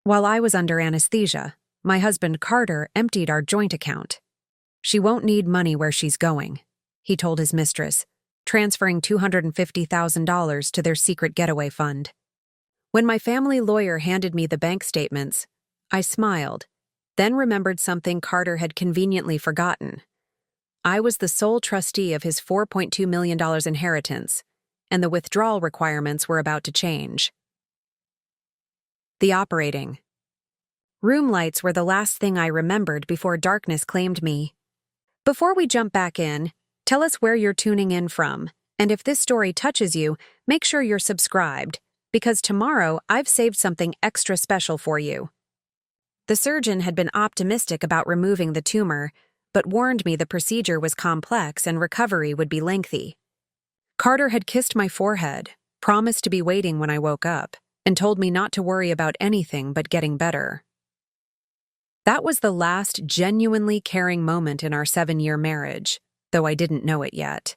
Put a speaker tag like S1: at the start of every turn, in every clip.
S1: While I was under anesthesia, my husband Carter emptied our joint account. She won't need money where she's going, he told his mistress, transferring $250,000 to their secret getaway fund. When my family lawyer handed me the bank statements, I smiled, then remembered something Carter had conveniently forgotten. I was the sole trustee of his $4.2 million inheritance, and the withdrawal requirements were about to change. The operating room lights were the last thing I remembered before darkness claimed me. Before we jump back in, tell us where you're tuning in from, and if this story touches you, make sure you're subscribed, because tomorrow I've saved something extra special for you. The surgeon had been optimistic about removing the tumor, but warned me the procedure was complex and recovery would be lengthy. Carter had kissed my forehead, promised to be waiting when I woke up, and told me not to worry about anything but getting better. That was the last genuinely caring moment in our 7-year marriage, though I didn't know it yet.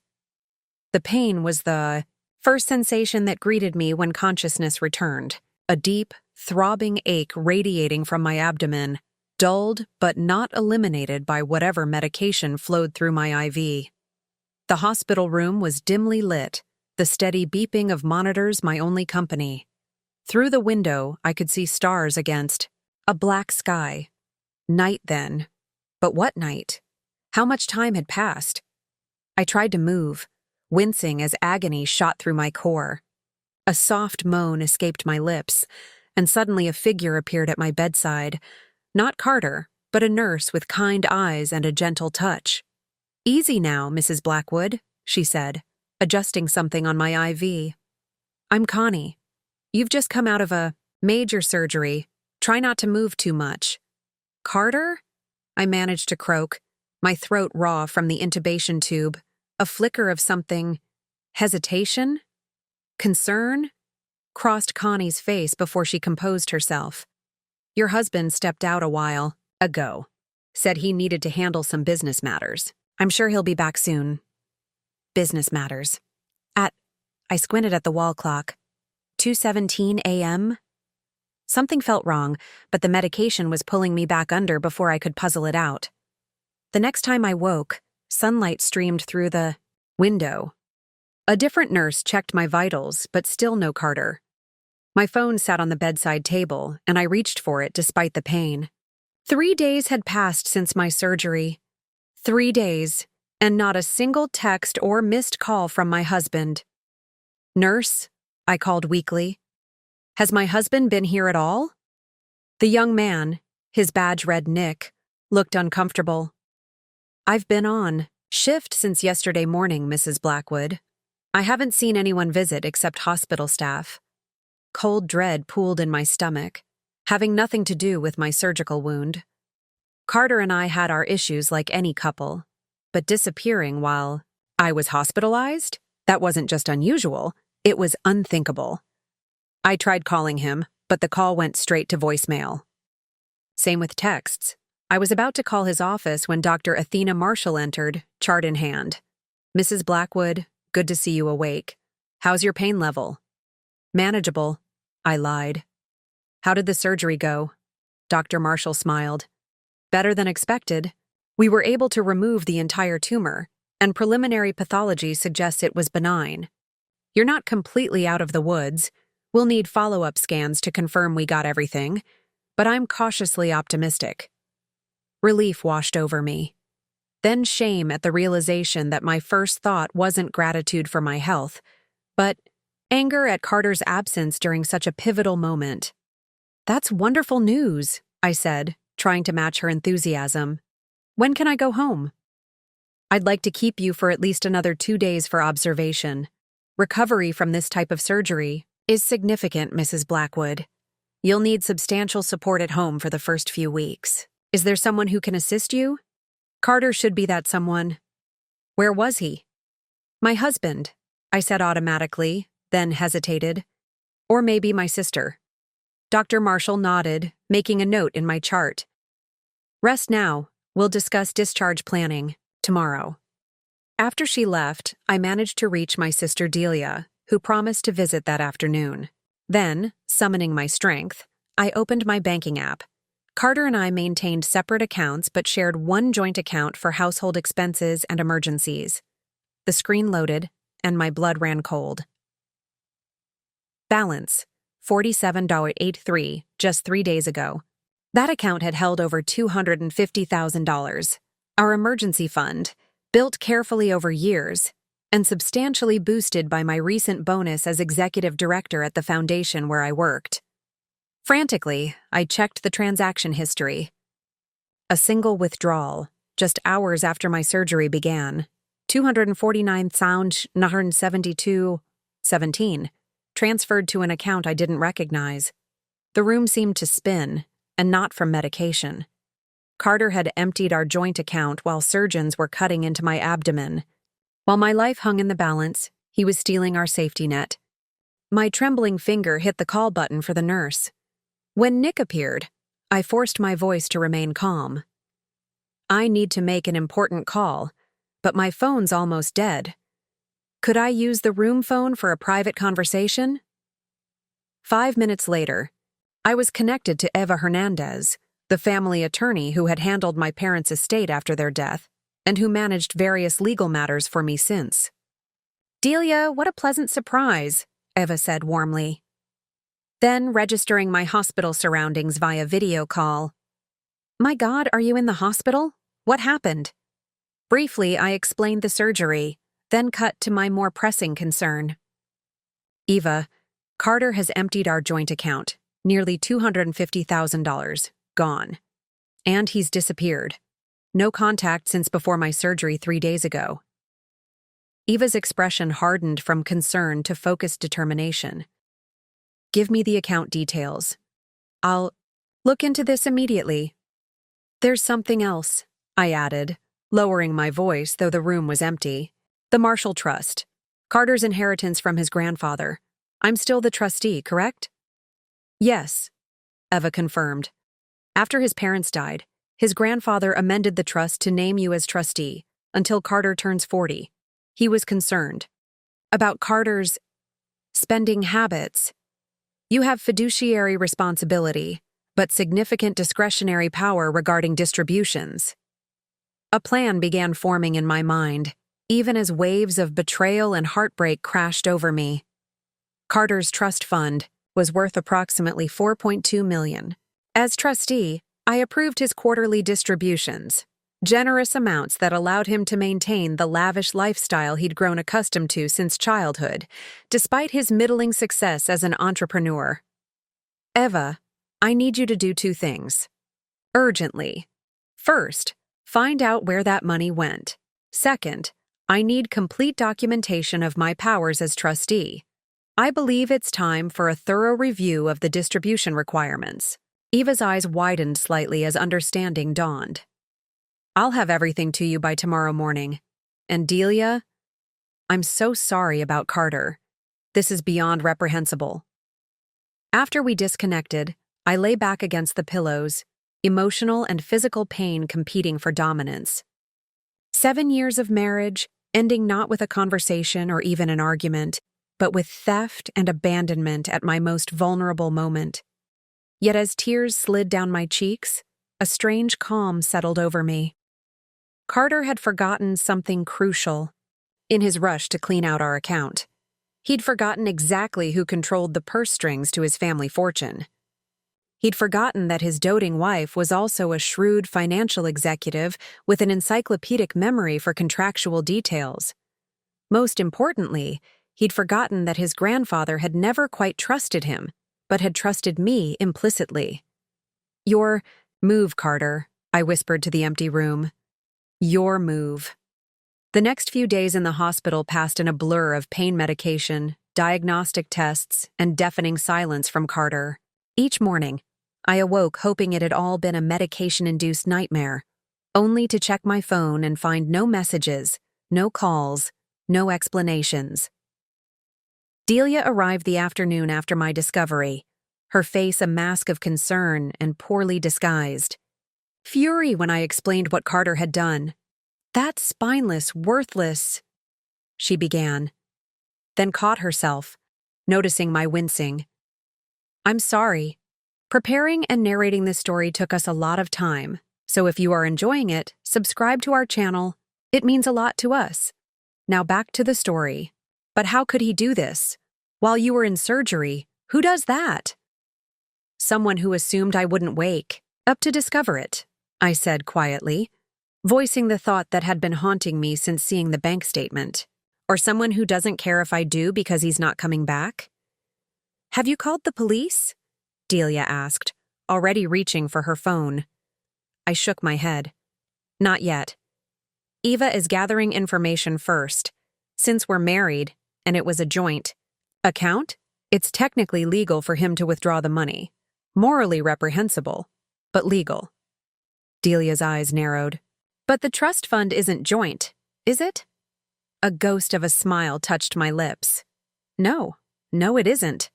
S1: The pain was the first sensation that greeted me when consciousness returned, a deep, throbbing ache radiating from my abdomen, dulled but not eliminated by whatever medication flowed through my IV. The hospital room was dimly lit, the steady beeping of monitors my only company. Through the window, I could see stars against a black sky. Night then. But what night? How much time had passed? I tried to move, wincing as agony shot through my core. A soft moan escaped my lips, and suddenly a figure appeared at my bedside. Not Carter, but a nurse with kind eyes and a gentle touch. "Easy now, Mrs. Blackwood," she said, adjusting something on my IV. "I'm Connie. You've just come out of a major surgery. Try not to move too much." "Carter?" I managed to croak, my throat raw from the intubation tube, a flicker of something. Hesitation? Concern? Crossed Connie's face before she composed herself. "Your husband stepped out a while ago. Said he needed to handle some business matters. I'm sure he'll be back soon." Business matters. I squinted at the wall clock. 2:17 a.m.? Something felt wrong, but the medication was pulling me back under before I could puzzle it out. The next time I woke, sunlight streamed through the window. A different nurse checked my vitals, but still no Carter. My phone sat on the bedside table, and I reached for it despite the pain. 3 days had passed since my surgery. 3 days, and not a single text or missed call from my husband. "Nurse," I called weakly. "Has my husband been here at all?" The young man, his badge read Nick, looked uncomfortable. "I've been on shift since yesterday morning, Mrs. Blackwood. I haven't seen anyone visit except hospital staff." Cold dread pooled in my stomach, having nothing to do with my surgical wound. Carter and I had our issues like any couple, but disappearing while I was hospitalized? That wasn't just unusual, it was unthinkable. I tried calling him, but the call went straight to voicemail. Same with texts. I was about to call his office when Dr. Athena Marshall entered, chart in hand. "Mrs. Blackwood, good to see you awake. How's your pain level?" "Manageable," I lied. "How did the surgery go?" Dr. Marshall smiled. "Better than expected. We were able to remove the entire tumor, and preliminary pathology suggests it was benign. You're not completely out of the woods. We'll need follow-up scans to confirm we got everything, but I'm cautiously optimistic." Relief washed over me. Then shame at the realization that my first thought wasn't gratitude for my health, but anger at Carter's absence during such a pivotal moment. "That's wonderful news," I said, trying to match her enthusiasm. "When can I go home?" "I'd like to keep you for at least another 2 days for observation. Recovery from this type of surgery is significant, Mrs. Blackwood. You'll need substantial support at home for the first few weeks. Is there someone who can assist you?" "Carter should be that someone." "Where was he?" "My husband," I said automatically, then hesitated. "Or maybe my sister." Dr. Marshall nodded, making a note in my chart. "Rest now. We'll discuss discharge planning tomorrow." After she left, I managed to reach my sister Delia, who promised to visit that afternoon. Then, summoning my strength, I opened my banking app. Carter and I maintained separate accounts but shared one joint account for household expenses and emergencies. The screen loaded, and my blood ran cold. Balance: $47.83 just 3 days ago. That account had held over $250,000. Our emergency fund, built carefully over years, and substantially boosted by my recent bonus as executive director at the foundation where I worked. Frantically, I checked the transaction history. A single withdrawal, just hours after my surgery began, $249,972.17, transferred to an account I didn't recognize. The room seemed to spin, and not from medication. Carter had emptied our joint account while surgeons were cutting into my abdomen. While my life hung in the balance, he was stealing our safety net. My trembling finger hit the call button for the nurse. When Nick appeared, I forced my voice to remain calm. I need to make an important call, but my phone's almost dead. Could I use the room phone for a private conversation? 5 minutes later, I was connected to Eva Hernandez, the family attorney who had handled my parents' estate after their death, and who managed various legal matters for me since. "Delia, what a pleasant surprise," Eva said warmly. Then, registering my hospital surroundings via video call. "My God, are you in the hospital? What happened?" Briefly, I explained the surgery, then cut to my more pressing concern. "Eva, Carter has emptied our joint account, nearly $250,000, gone. And he's disappeared. No contact since before my surgery 3 days ago." Eva's expression hardened from concern to focused determination. "Give me the account details. I'll look into this immediately." "There's something else," I added, lowering my voice though the room was empty. "The Marshall Trust. Carter's inheritance from his grandfather. I'm still the trustee, correct?" "Yes," Eva confirmed. "After his parents died, his grandfather amended the trust to name you as trustee until Carter turns 40. He was concerned about Carter's spending habits. You have fiduciary responsibility, but significant discretionary power regarding distributions." A plan began forming in my mind, even as waves of betrayal and heartbreak crashed over me. Carter's trust fund was worth approximately $4.2 million. As trustee, I approved his quarterly distributions, generous amounts that allowed him to maintain the lavish lifestyle he'd grown accustomed to since childhood, despite his middling success as an entrepreneur. "Eva, I need you to do 2 things. Urgently. First, find out where that money went. Second, I need complete documentation of my powers as trustee. I believe it's time for a thorough review of the distribution requirements." Eva's eyes widened slightly as understanding dawned. "I'll have everything to you by tomorrow morning. And Delia, I'm so sorry about Carter. This is beyond reprehensible." After we disconnected, I lay back against the pillows, emotional and physical pain competing for dominance. 7 years of marriage, ending not with a conversation or even an argument, but with theft and abandonment at my most vulnerable moment. Yet as tears slid down my cheeks, a strange calm settled over me. Carter had forgotten something crucial in his rush to clean out our account. He'd forgotten exactly who controlled the purse strings to his family fortune. He'd forgotten that his doting wife was also a shrewd financial executive with an encyclopedic memory for contractual details. Most importantly, he'd forgotten that his grandfather had never quite trusted him, but had trusted me implicitly. "Your move, Carter," I whispered to the empty room. "Your move." The next few days in the hospital passed in a blur of pain medication, diagnostic tests, and deafening silence from Carter. Each morning, I awoke hoping it had all been a medication-induced nightmare, only to check my phone and find no messages, no calls, no explanations. Delia arrived the afternoon after my discovery, her face a mask of concern and poorly disguised. Fury when I explained what Carter had done. "That spineless, worthless," she began, then caught herself, noticing my wincing. "I'm sorry. Preparing and narrating this story took us a lot of time, so if you are enjoying it, subscribe to our channel. It means a lot to us. Now back to the story. But how could he do this? While you were in surgery, who does that? Someone who assumed I wouldn't wake up to discover it, I said quietly, voicing the thought that had been haunting me since seeing the bank statement. Or someone who doesn't care if I do because he's not coming back? Have you called the police? Delia asked, already reaching for her phone. I shook my head. Not yet. Eva is gathering information first. Since we're married, and it was a joint account, it's technically legal for him to withdraw the money. Morally reprehensible, but legal. Delia's eyes narrowed. But the trust fund isn't joint, is it? A ghost of a smile touched my lips. No, it isn't.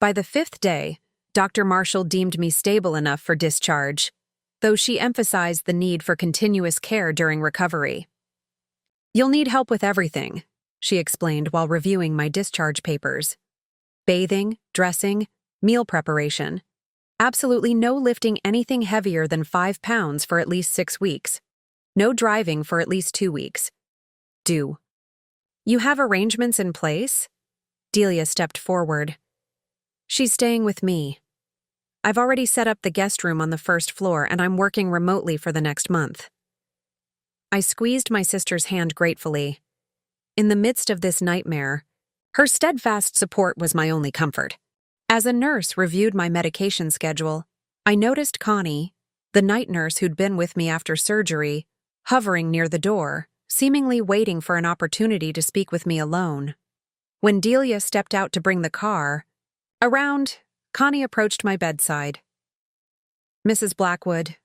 S1: By the 5th day, Dr. Marshall deemed me stable enough for discharge, though she emphasized the need for continuous care during recovery. You'll need help with everything, she explained while reviewing my discharge papers. Bathing, dressing, meal preparation. Absolutely no lifting anything heavier than 5 pounds for at least 6 weeks. No driving for at least 2 weeks. Do you have arrangements in place? Delia stepped forward. She's staying with me. I've already set up the guest room on the 1st floor and I'm working remotely for the next month. I squeezed my sister's hand gratefully. In the midst of this nightmare, her steadfast support was my only comfort. As a nurse reviewed my medication schedule, I noticed Connie, the night nurse who'd been with me after surgery, hovering near the door, seemingly waiting for an opportunity to speak with me alone. When Delia stepped out to bring the car, Connie approached my bedside. Mrs. Blackwood,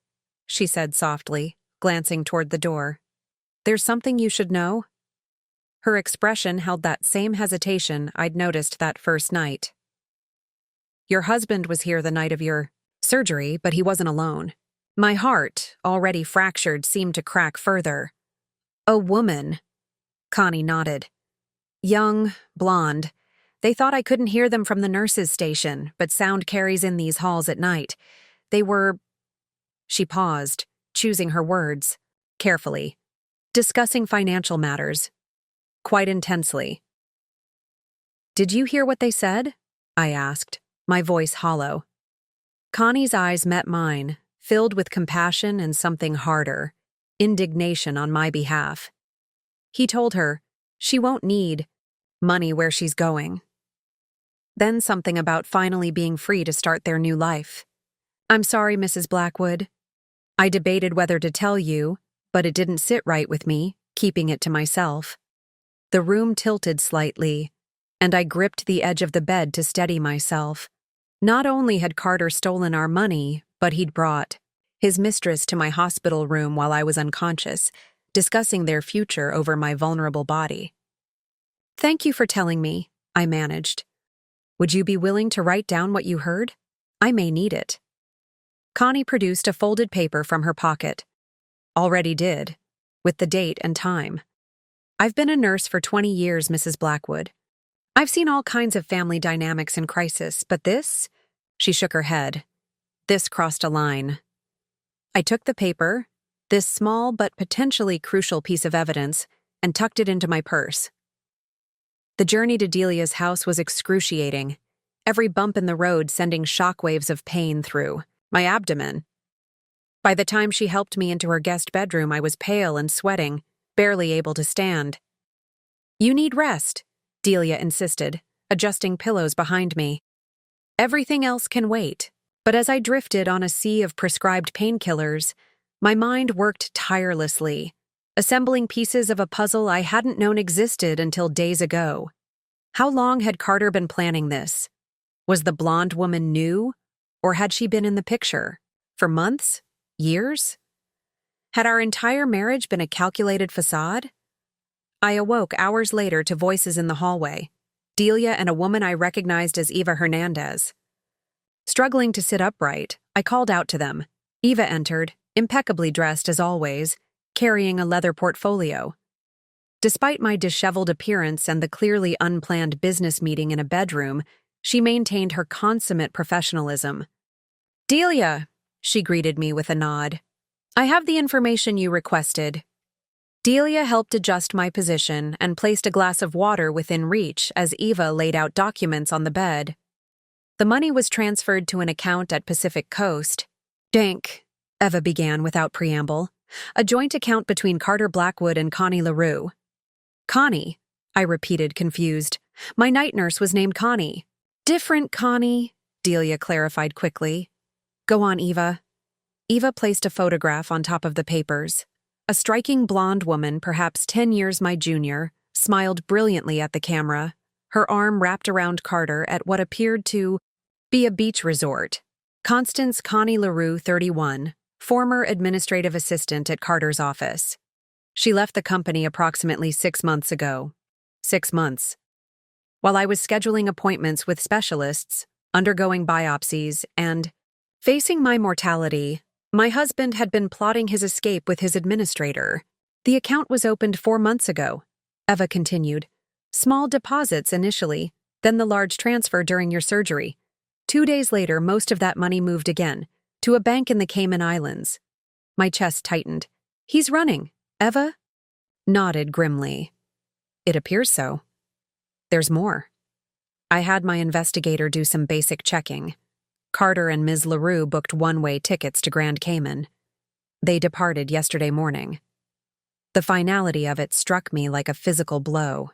S1: she said softly, glancing toward the door. There's something you should know. Her expression held that same hesitation I'd noticed that first night. Your husband was here the night of your surgery, but he wasn't alone. My heart, already fractured, seemed to crack further. A woman. Connie nodded. Young, blonde. They thought I couldn't hear them from the nurses' station, but sound carries in these halls at night. They were... She paused, choosing her words, carefully, discussing financial matters, quite intensely. Did you hear what they said? I asked, my voice hollow. Connie's eyes met mine, filled with compassion and something harder, indignation on my behalf. He told her she won't need money where she's going. Then something about finally being free to start their new life. I'm sorry, Mrs. Blackwood. I debated whether to tell you, but it didn't sit right with me, keeping it to myself. The room tilted slightly, and I gripped the edge of the bed to steady myself. Not only had Carter stolen our money, but he'd brought his mistress to my hospital room while I was unconscious, discussing their future over my vulnerable body. Thank you for telling me, I managed. Would you be willing to write down what you heard? I may need it. Connie produced a folded paper from her pocket. Already did, with the date and time. I've been a nurse for 20 years, Mrs. Blackwood. I've seen all kinds of family dynamics in crisis, but this? She shook her head. This crossed a line. I took the paper, this small but potentially crucial piece of evidence, and tucked it into my purse. The journey to Delia's house was excruciating, every bump in the road sending shockwaves of pain through my abdomen. By the time she helped me into her guest bedroom, I was pale and sweating, barely able to stand. You need rest, Delia insisted, adjusting pillows behind me. Everything else can wait. But as I drifted on a sea of prescribed painkillers, my mind worked tirelessly, assembling pieces of a puzzle I hadn't known existed until days ago. How long had Carter been planning this? Was the blonde woman new, or had she been in the picture? For months? Years? Had our entire marriage been a calculated facade? I awoke hours later to voices in the hallway, Delia and a woman I recognized as Eva Hernandez. Struggling to sit upright, I called out to them. Eva entered, impeccably dressed as always, carrying a leather portfolio. Despite my disheveled appearance and the clearly unplanned business meeting in a bedroom, she maintained her consummate professionalism, Delia, she greeted me with a nod. I have the information you requested. Delia helped adjust my position and placed a glass of water within reach as Eva laid out documents on the bed. The money was transferred to an account at Pacific Coast. Dank, Eva began without preamble. A joint account between Carter Blackwood and Connie LaRue. Connie, I repeated, confused. My night nurse was named Connie. Different Connie, Delia clarified quickly. Go on, Eva. Eva placed a photograph on top of the papers. A striking blonde woman, perhaps 10 years my junior, smiled brilliantly at the camera, her arm wrapped around Carter at what appeared to be a beach resort. Constance Connie LaRue, 31, former administrative assistant at Carter's office. She left the company approximately 6 months ago. 6 months. While I was scheduling appointments with specialists, undergoing biopsies, and facing my mortality, my husband had been plotting his escape with his administrator. The account was opened 4 months ago, Eva continued. Small deposits initially, then the large transfer during your surgery. 2 days later, most of that money moved again, to a bank in the Cayman Islands. My chest tightened. He's running, Eva? Nodded grimly. It appears so. There's more. I had my investigator do some basic checking. Carter and Ms. LaRue booked one-way tickets to Grand Cayman. They departed yesterday morning. The finality of it struck me like a physical blow.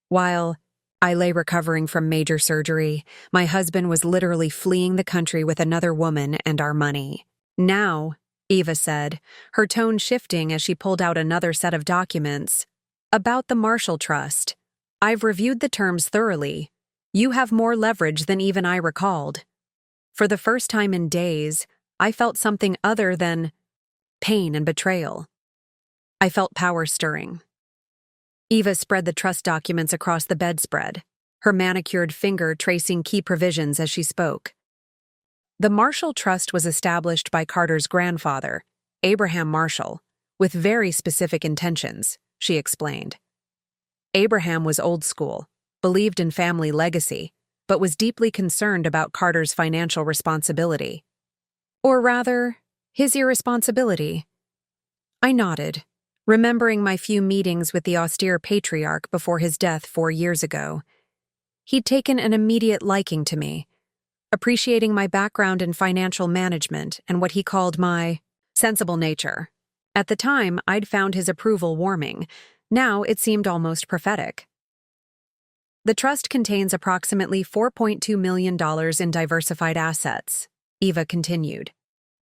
S1: While I lay recovering from major surgery, my husband was literally fleeing the country with another woman and our money. Now, Eva said, her tone shifting as she pulled out another set of documents. About the Marshall Trust. I've reviewed the terms thoroughly. You have more leverage than even I recalled. For the first time in days, I felt something other than pain and betrayal. I felt power stirring. Eva spread the trust documents across the bedspread, her manicured finger tracing key provisions as she spoke. The Marshall Trust was established by Carter's grandfather, Abraham Marshall, with very specific intentions, she explained. Abraham was old school, believed in family legacy, but was deeply concerned about Carter's financial responsibility. Or rather, his irresponsibility. I nodded, remembering my few meetings with the austere patriarch before his death 4 years ago. He'd taken an immediate liking to me, appreciating my background in financial management and what he called my sensible nature. At the time, I'd found his approval warming. Now it seemed almost prophetic. The trust contains approximately $4.2 million in diversified assets, Eva continued.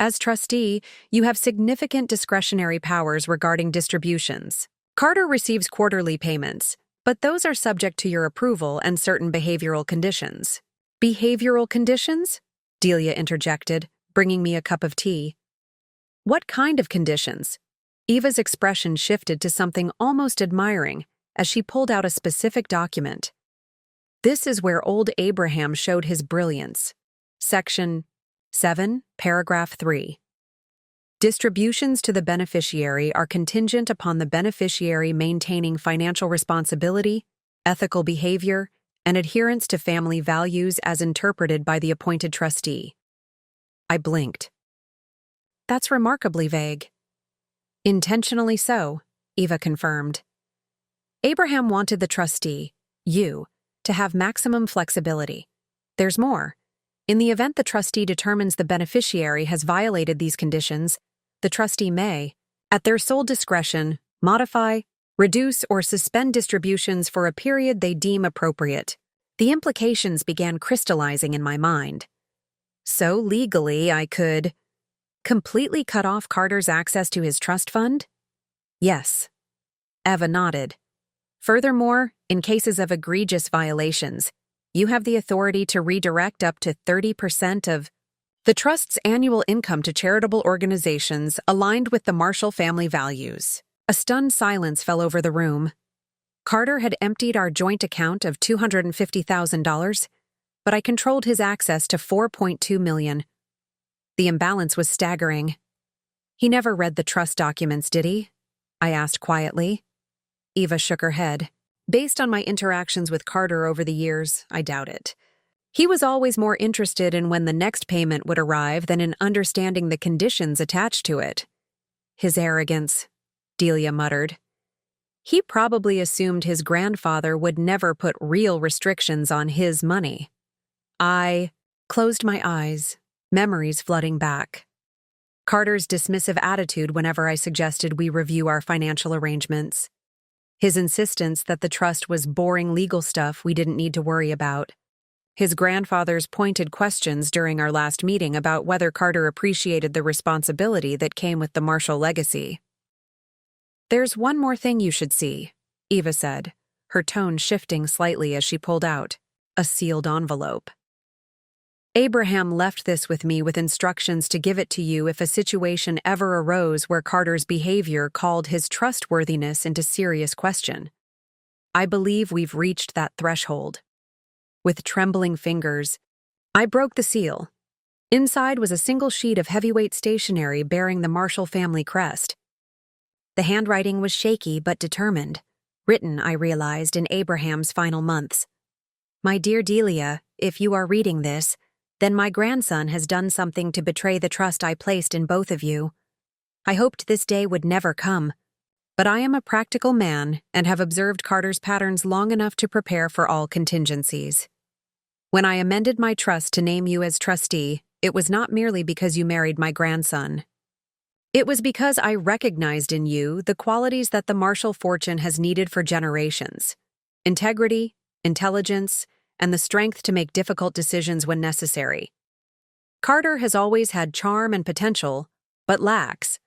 S1: As trustee, you have significant discretionary powers regarding distributions. Carter receives quarterly payments, but those are subject to your approval and certain behavioral conditions. Behavioral conditions? Delia interjected, bringing me a cup of tea. What kind of conditions? Eva's expression shifted to something almost admiring as she pulled out a specific document. This is where old Abraham showed his brilliance. Section 7, paragraph 3. Distributions to the beneficiary are contingent upon the beneficiary maintaining financial responsibility, ethical behavior, and adherence to family values as interpreted by the appointed trustee. I blinked. That's remarkably vague. Intentionally so, Eva confirmed. Abraham wanted the trustee, you, to have maximum flexibility. There's more. In the event the trustee determines the beneficiary has violated these conditions, the trustee may, at their sole discretion, modify, reduce, or suspend distributions for a period they deem appropriate. The implications began crystallizing in my mind. So legally, I could completely cut off Carter's access to his trust fund? Yes. Eva nodded. Furthermore, in cases of egregious violations, you have the authority to redirect up to 30% of the trust's annual income to charitable organizations aligned with the Marshall family values. A stunned silence fell over the room. Carter had emptied our joint account of $250,000, but I controlled his access to $4.2 million. The imbalance was staggering. He never read the trust documents, did he? I asked quietly. Eva shook her head. Based on my interactions with Carter over the years, I doubt it. He was always more interested in when the next payment would arrive than in understanding the conditions attached to it. His arrogance, Delia muttered. He probably assumed his grandfather would never put real restrictions on his money. I closed my eyes, memories flooding back. Carter's dismissive attitude whenever I suggested we review our financial arrangements. His insistence that the trust was boring legal stuff we didn't need to worry about. His grandfather's pointed questions during our last meeting about whether Carter appreciated the responsibility that came with the Marshall legacy. "There's one more thing you should see," Eva said, her tone shifting slightly as she pulled out a sealed envelope. "Abraham left this with me with instructions to give it to you if a situation ever arose where Carter's behavior called his trustworthiness into serious question. I believe we've reached that threshold." With trembling fingers, I broke the seal. Inside was a single sheet of heavyweight stationery bearing the Marshall family crest. The handwriting was shaky but determined, written, I realized, in Abraham's final months. "My dear Delia, if you are reading this, then my grandson has done something to betray the trust I placed in both of you. I hoped this day would never come, but I am a practical man and have observed Carter's patterns long enough to prepare for all contingencies. When I amended my trust to name you as trustee, it was not merely because you married my grandson. It was because I recognized in you the qualities that the Marshall fortune has needed for generations: integrity, intelligence, and the strength to make difficult decisions when necessary. Carter has always had charm and potential, but lacks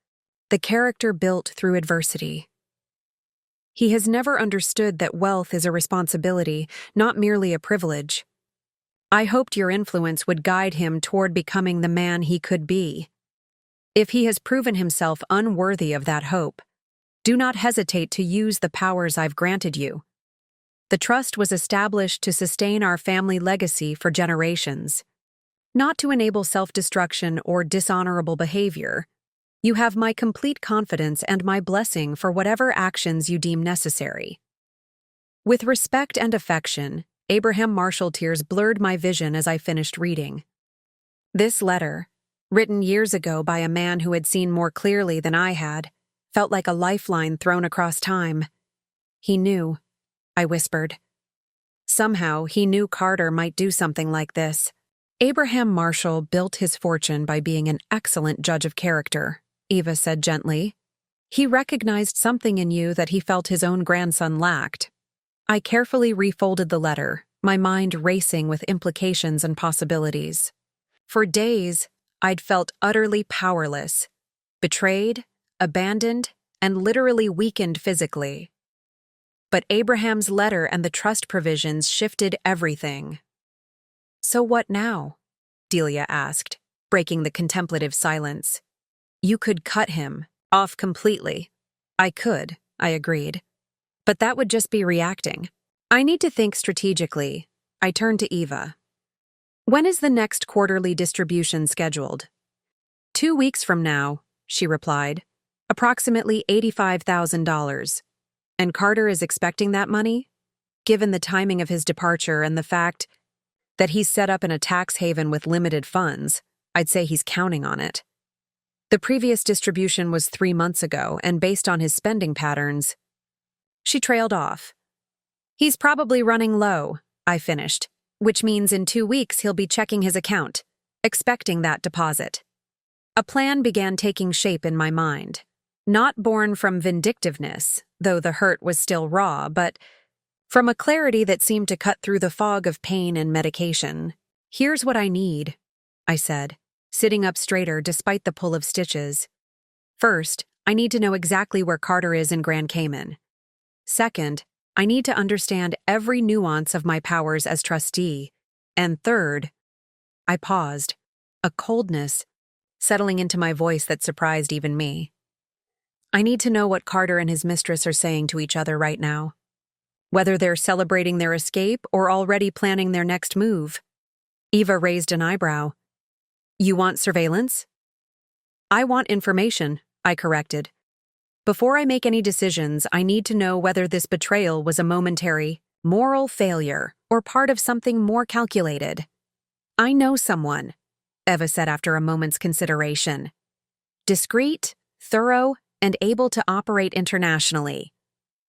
S1: the character built through adversity. He has never understood that wealth is a responsibility, not merely a privilege. I hoped your influence would guide him toward becoming the man he could be. If he has proven himself unworthy of that hope, do not hesitate to use the powers I've granted you. The trust was established to sustain our family legacy for generations, not to enable self-destruction or dishonorable behavior. You have my complete confidence and my blessing for whatever actions you deem necessary. With respect and affection, Abraham Marshall. Tears blurred my vision as I finished reading. This letter, written years ago by a man who had seen more clearly than I had, felt like a lifeline thrown across time. He knew, I whispered. Somehow, he knew Carter might do something like this. Abraham Marshall built his fortune by being an excellent judge of character, Eva said gently. He recognized something in you that he felt his own grandson lacked. I carefully refolded the letter, my mind racing with implications and possibilities. For days, I'd felt utterly powerless, betrayed, abandoned, and literally weakened physically. But Abraham's letter and the trust provisions shifted everything. "So what now?" Delia asked, breaking the contemplative silence. "You could cut him off completely." "I could," I agreed. "But that would just be reacting. I need to think strategically." I turned to Eva. "When is the next quarterly distribution scheduled?" 2 weeks from now, she replied. "Approximately $85,000. And Carter is expecting that money? Given the timing of his departure and the fact that he's set up in a tax haven with limited funds, I'd say he's counting on it. The previous distribution was 3 months ago, and based on his spending patterns..." She trailed off. "He's probably running low," I finished, "which means in 2 weeks he'll be checking his account, expecting that deposit." A plan began taking shape in my mind. Not born from vindictiveness, though the hurt was still raw, but from a clarity that seemed to cut through the fog of pain and medication. "Here's what I need," I said, sitting up straighter despite the pull of stitches. "First, I need to know exactly where Carter is in Grand Cayman. Second, I need to understand every nuance of my powers as trustee. And third..." I paused, a coldness settling into my voice that surprised even me. "I need to know what Carter and his mistress are saying to each other right now. Whether they're celebrating their escape or already planning their next move." Eva raised an eyebrow. "You want surveillance?" "I want information," I corrected. "Before I make any decisions, I need to know whether this betrayal was a momentary, moral failure or part of something more calculated." I know someone, Eva said after a moment's consideration. Discreet, thorough, and able to operate internationally.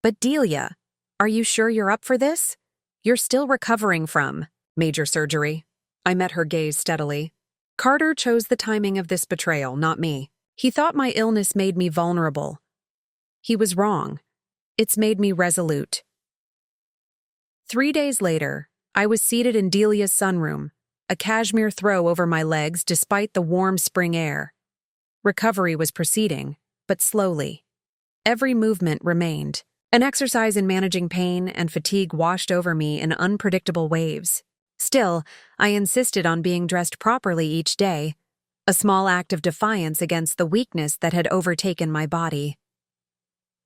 S1: But Delia, are you sure you're up for this? You're still recovering from major surgery. I met her gaze steadily. Carter chose the timing of this betrayal, not me. He thought my illness made me vulnerable. He was wrong. It's made me resolute. 3 days later, I was seated in Delia's sunroom, a cashmere throw over my legs despite the warm spring air. Recovery was proceeding, but slowly. Every movement remained. An exercise in managing pain and fatigue washed over me in unpredictable waves. Still, I insisted on being dressed properly each day, a small act of defiance against the weakness that had overtaken my body.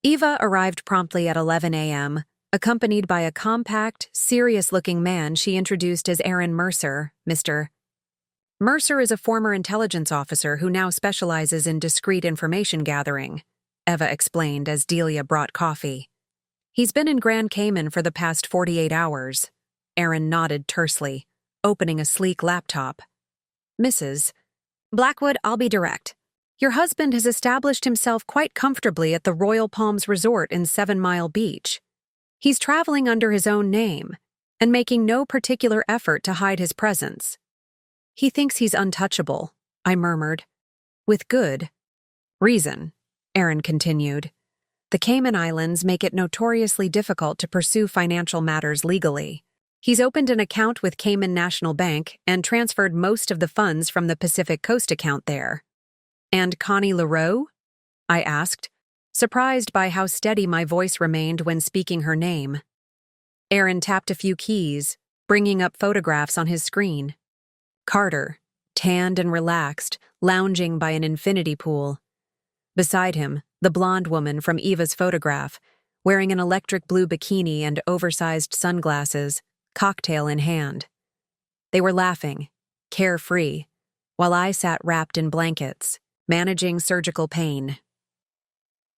S1: Eva arrived promptly at 11 a.m., accompanied by a compact, serious-looking man she introduced as Aaron Mercer, Mr. Mercer is a former intelligence officer who now specializes in discreet information gathering, Eva explained as Delia brought coffee. He's been in Grand Cayman for the past 48 hours. Aaron nodded tersely, opening a sleek laptop. Mrs. Blackwood, I'll be direct. Your husband has established himself quite comfortably at the Royal Palms Resort in 7 Mile Beach. He's traveling under his own name and making no particular effort to hide his presence. He thinks he's untouchable, I murmured. With good reason, Aaron continued. The Cayman Islands make it notoriously difficult to pursue financial matters legally. He's opened an account with Cayman National Bank and transferred most of the funds from the Pacific Coast account there. And Connie LaRoe? I asked, surprised by how steady my voice remained when speaking her name. Aaron tapped a few keys, bringing up photographs on his screen. Carter, tanned and relaxed, lounging by an infinity pool. Beside him, the blonde woman from Eva's photograph, wearing an electric blue bikini and oversized sunglasses, cocktail in hand. They were laughing, carefree, while I sat wrapped in blankets, managing surgical pain.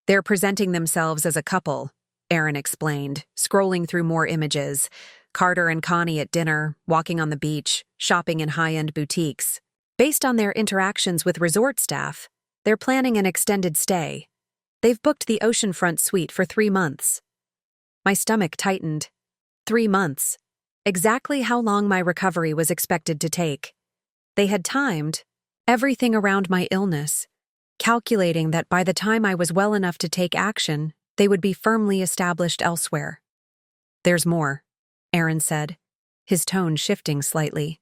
S1: They're presenting themselves as a couple, Aaron explained, scrolling through more images. Carter and Connie at dinner, walking on the beach, shopping in high-end boutiques. Based on their interactions with resort staff, they're planning an extended stay. They've booked the oceanfront suite for 3 months. My stomach tightened. 3 months. Exactly how long my recovery was expected to take. They had timed everything around my illness, calculating that by the time I was well enough to take action, they would be firmly established elsewhere. There's more, Aaron said, his tone shifting slightly.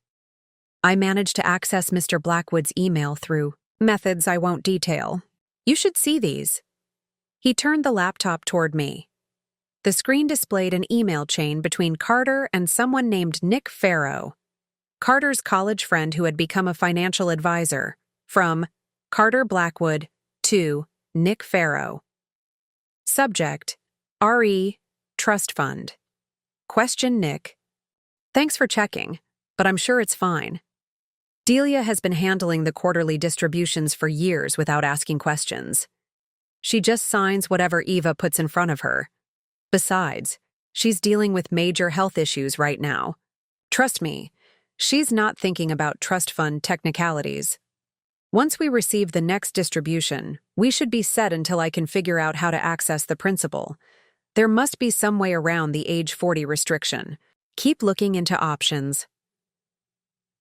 S1: I managed to access Mr. Blackwood's email through methods I won't detail. You should see these. He turned the laptop toward me. The screen displayed an email chain between Carter and someone named Nick Farrow, Carter's college friend who had become a financial advisor, from Carter Blackwood to Nick Farrow. Subject, RE, Trust Fund. Question Nick. Thanks for checking, but I'm sure it's fine. Delia has been handling the quarterly distributions for years without asking questions. She just signs whatever Eva puts in front of her. Besides, she's dealing with major health issues right now. Trust me, she's not thinking about trust fund technicalities. Once we receive the next distribution, we should be set until I can figure out how to access the principal. There must be some way around the age 40 restriction. Keep looking into options.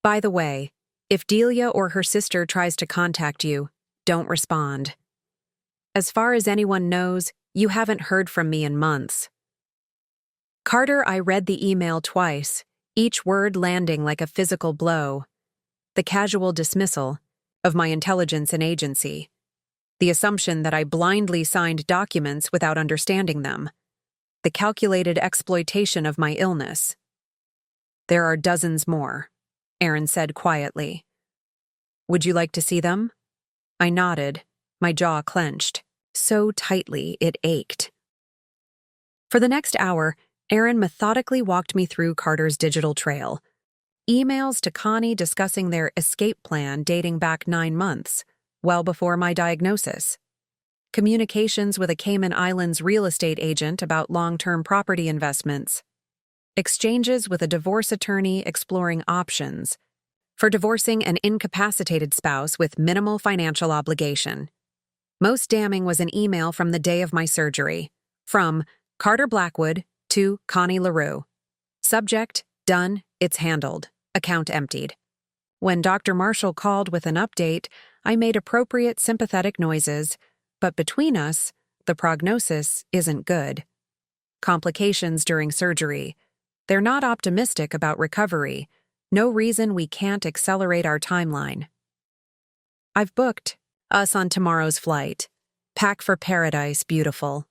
S1: By the way, if Delia or her sister tries to contact you, don't respond. As far as anyone knows, you haven't heard from me in months. Carter, I read the email twice, each word landing like a physical blow. The casual dismissal of my intelligence and agency. The assumption that I blindly signed documents without understanding them. The calculated exploitation of my illness. There are dozens more, Aaron said quietly. Would you like to see them? I nodded, my jaw clenched, so tightly it ached. For the next hour, Aaron methodically walked me through Carter's digital trail. Emails to Connie discussing their escape plan dating back 9 months, well before my diagnosis. Communications with a Cayman Islands real estate agent about long-term property investments. Exchanges with a divorce attorney exploring options. for divorcing an incapacitated spouse with minimal financial obligation. Most damning was an email from the day of my surgery, from Carter Blackwood to Connie LaRue. Subject, done, it's handled, account emptied. When Dr. Marshall called with an update, I made appropriate sympathetic noises, but between us, the prognosis isn't good. Complications during surgery. They're not optimistic about recovery. No reason we can't accelerate our timeline. I've booked us on tomorrow's flight. Pack for paradise, beautiful.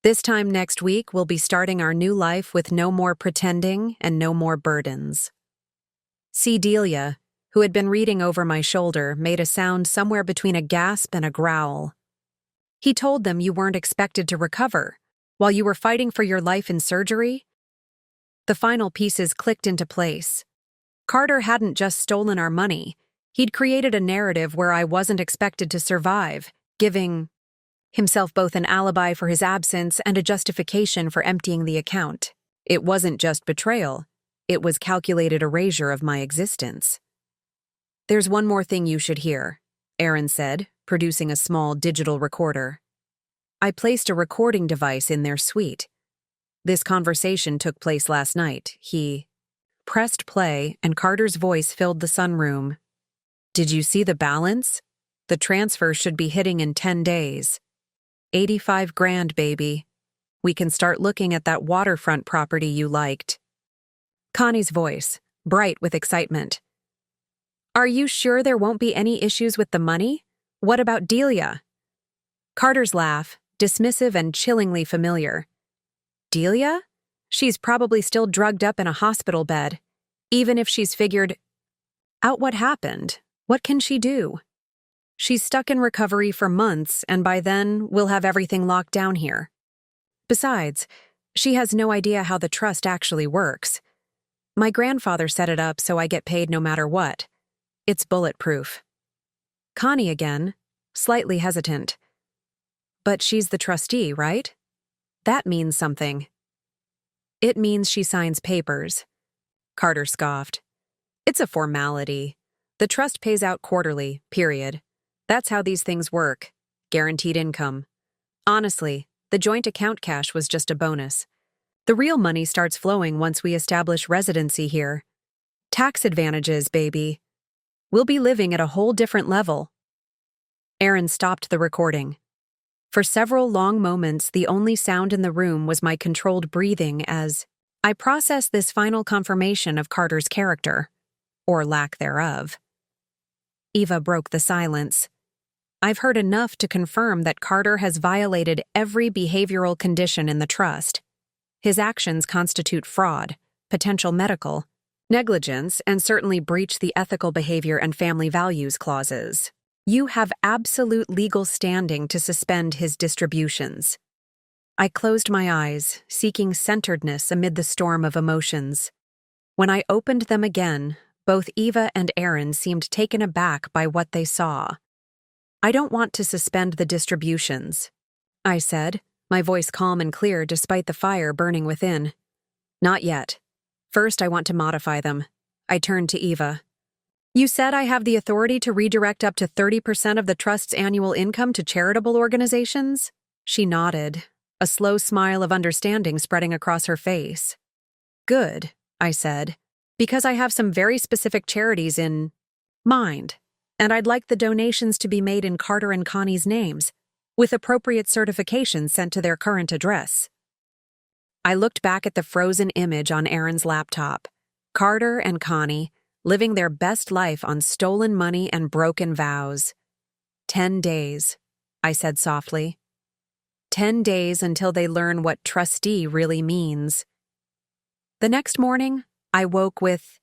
S1: This time next week, we'll be starting our new life with no more pretending and no more burdens. C. Delia, who had been reading over my shoulder, made a sound somewhere between a gasp and a growl. He told them you weren't expected to recover, while you were fighting for your life in surgery? The final pieces clicked into place. Carter hadn't just stolen our money. He'd created a narrative where I wasn't expected to survive, giving himself both an alibi for his absence and a justification for emptying the account. It wasn't just betrayal. It was calculated erasure of my existence. "There's one more thing you should hear," Aaron said, producing a small digital recorder. I placed a recording device in their suite. "This conversation took place last night." He pressed play, and Carter's voice filled the sunroom. "Did you see the balance? The transfer should be hitting in 10 days. 85 grand, baby. We can start looking at that waterfront property you liked." Connie's voice, bright with excitement. "Are you sure there won't be any issues with the money? What about Delia?" Carter's laugh, dismissive and chillingly familiar. "Delia? She's probably still drugged up in a hospital bed. Even if she's figured out what happened, what can she do? She's stuck in recovery for months, and by then, we'll have everything locked down here. Besides, she has no idea how the trust actually works. My grandfather set it up so I get paid no matter what. It's bulletproof." Connie again, slightly hesitant. "But she's the trustee, right? That means something." "It means she signs papers." Carter scoffed. "It's a formality. The trust pays out quarterly, period. That's how these things work. Guaranteed income. Honestly, the joint account cash was just a bonus. The real money starts flowing once we establish residency here. Tax advantages, baby. We'll be living at a whole different level." Aaron stopped the recording. For several long moments, the only sound in the room was my controlled breathing as I processed this final confirmation of Carter's character, or lack thereof. Eva broke the silence. "I've heard enough to confirm that Carter has violated every behavioral condition in the trust. His actions constitute fraud, potential medical negligence, and certainly breach the ethical behavior and family values clauses. You have absolute legal standing to suspend his distributions." I closed my eyes, seeking centeredness amid the storm of emotions. When I opened them again, both Eva and Aaron seemed taken aback by what they saw. "I don't want to suspend the distributions," I said, my voice calm and clear despite the fire burning within. "Not yet. First, I want to modify them." I turned to Eva. "You said I have the authority to redirect up to 30% of the trust's annual income to charitable organizations?" She nodded, a slow smile of understanding spreading across her face. "Good," I said, "because I have some very specific charities in mind, and I'd like the donations to be made in Carter and Connie's names, with appropriate certifications sent to their current address." I looked back at the frozen image on Aaron's laptop. Carter and Connie, living their best life on stolen money and broken vows. 10 days, I said softly. 10 days until they learn what trustee really means. The next morning, I woke with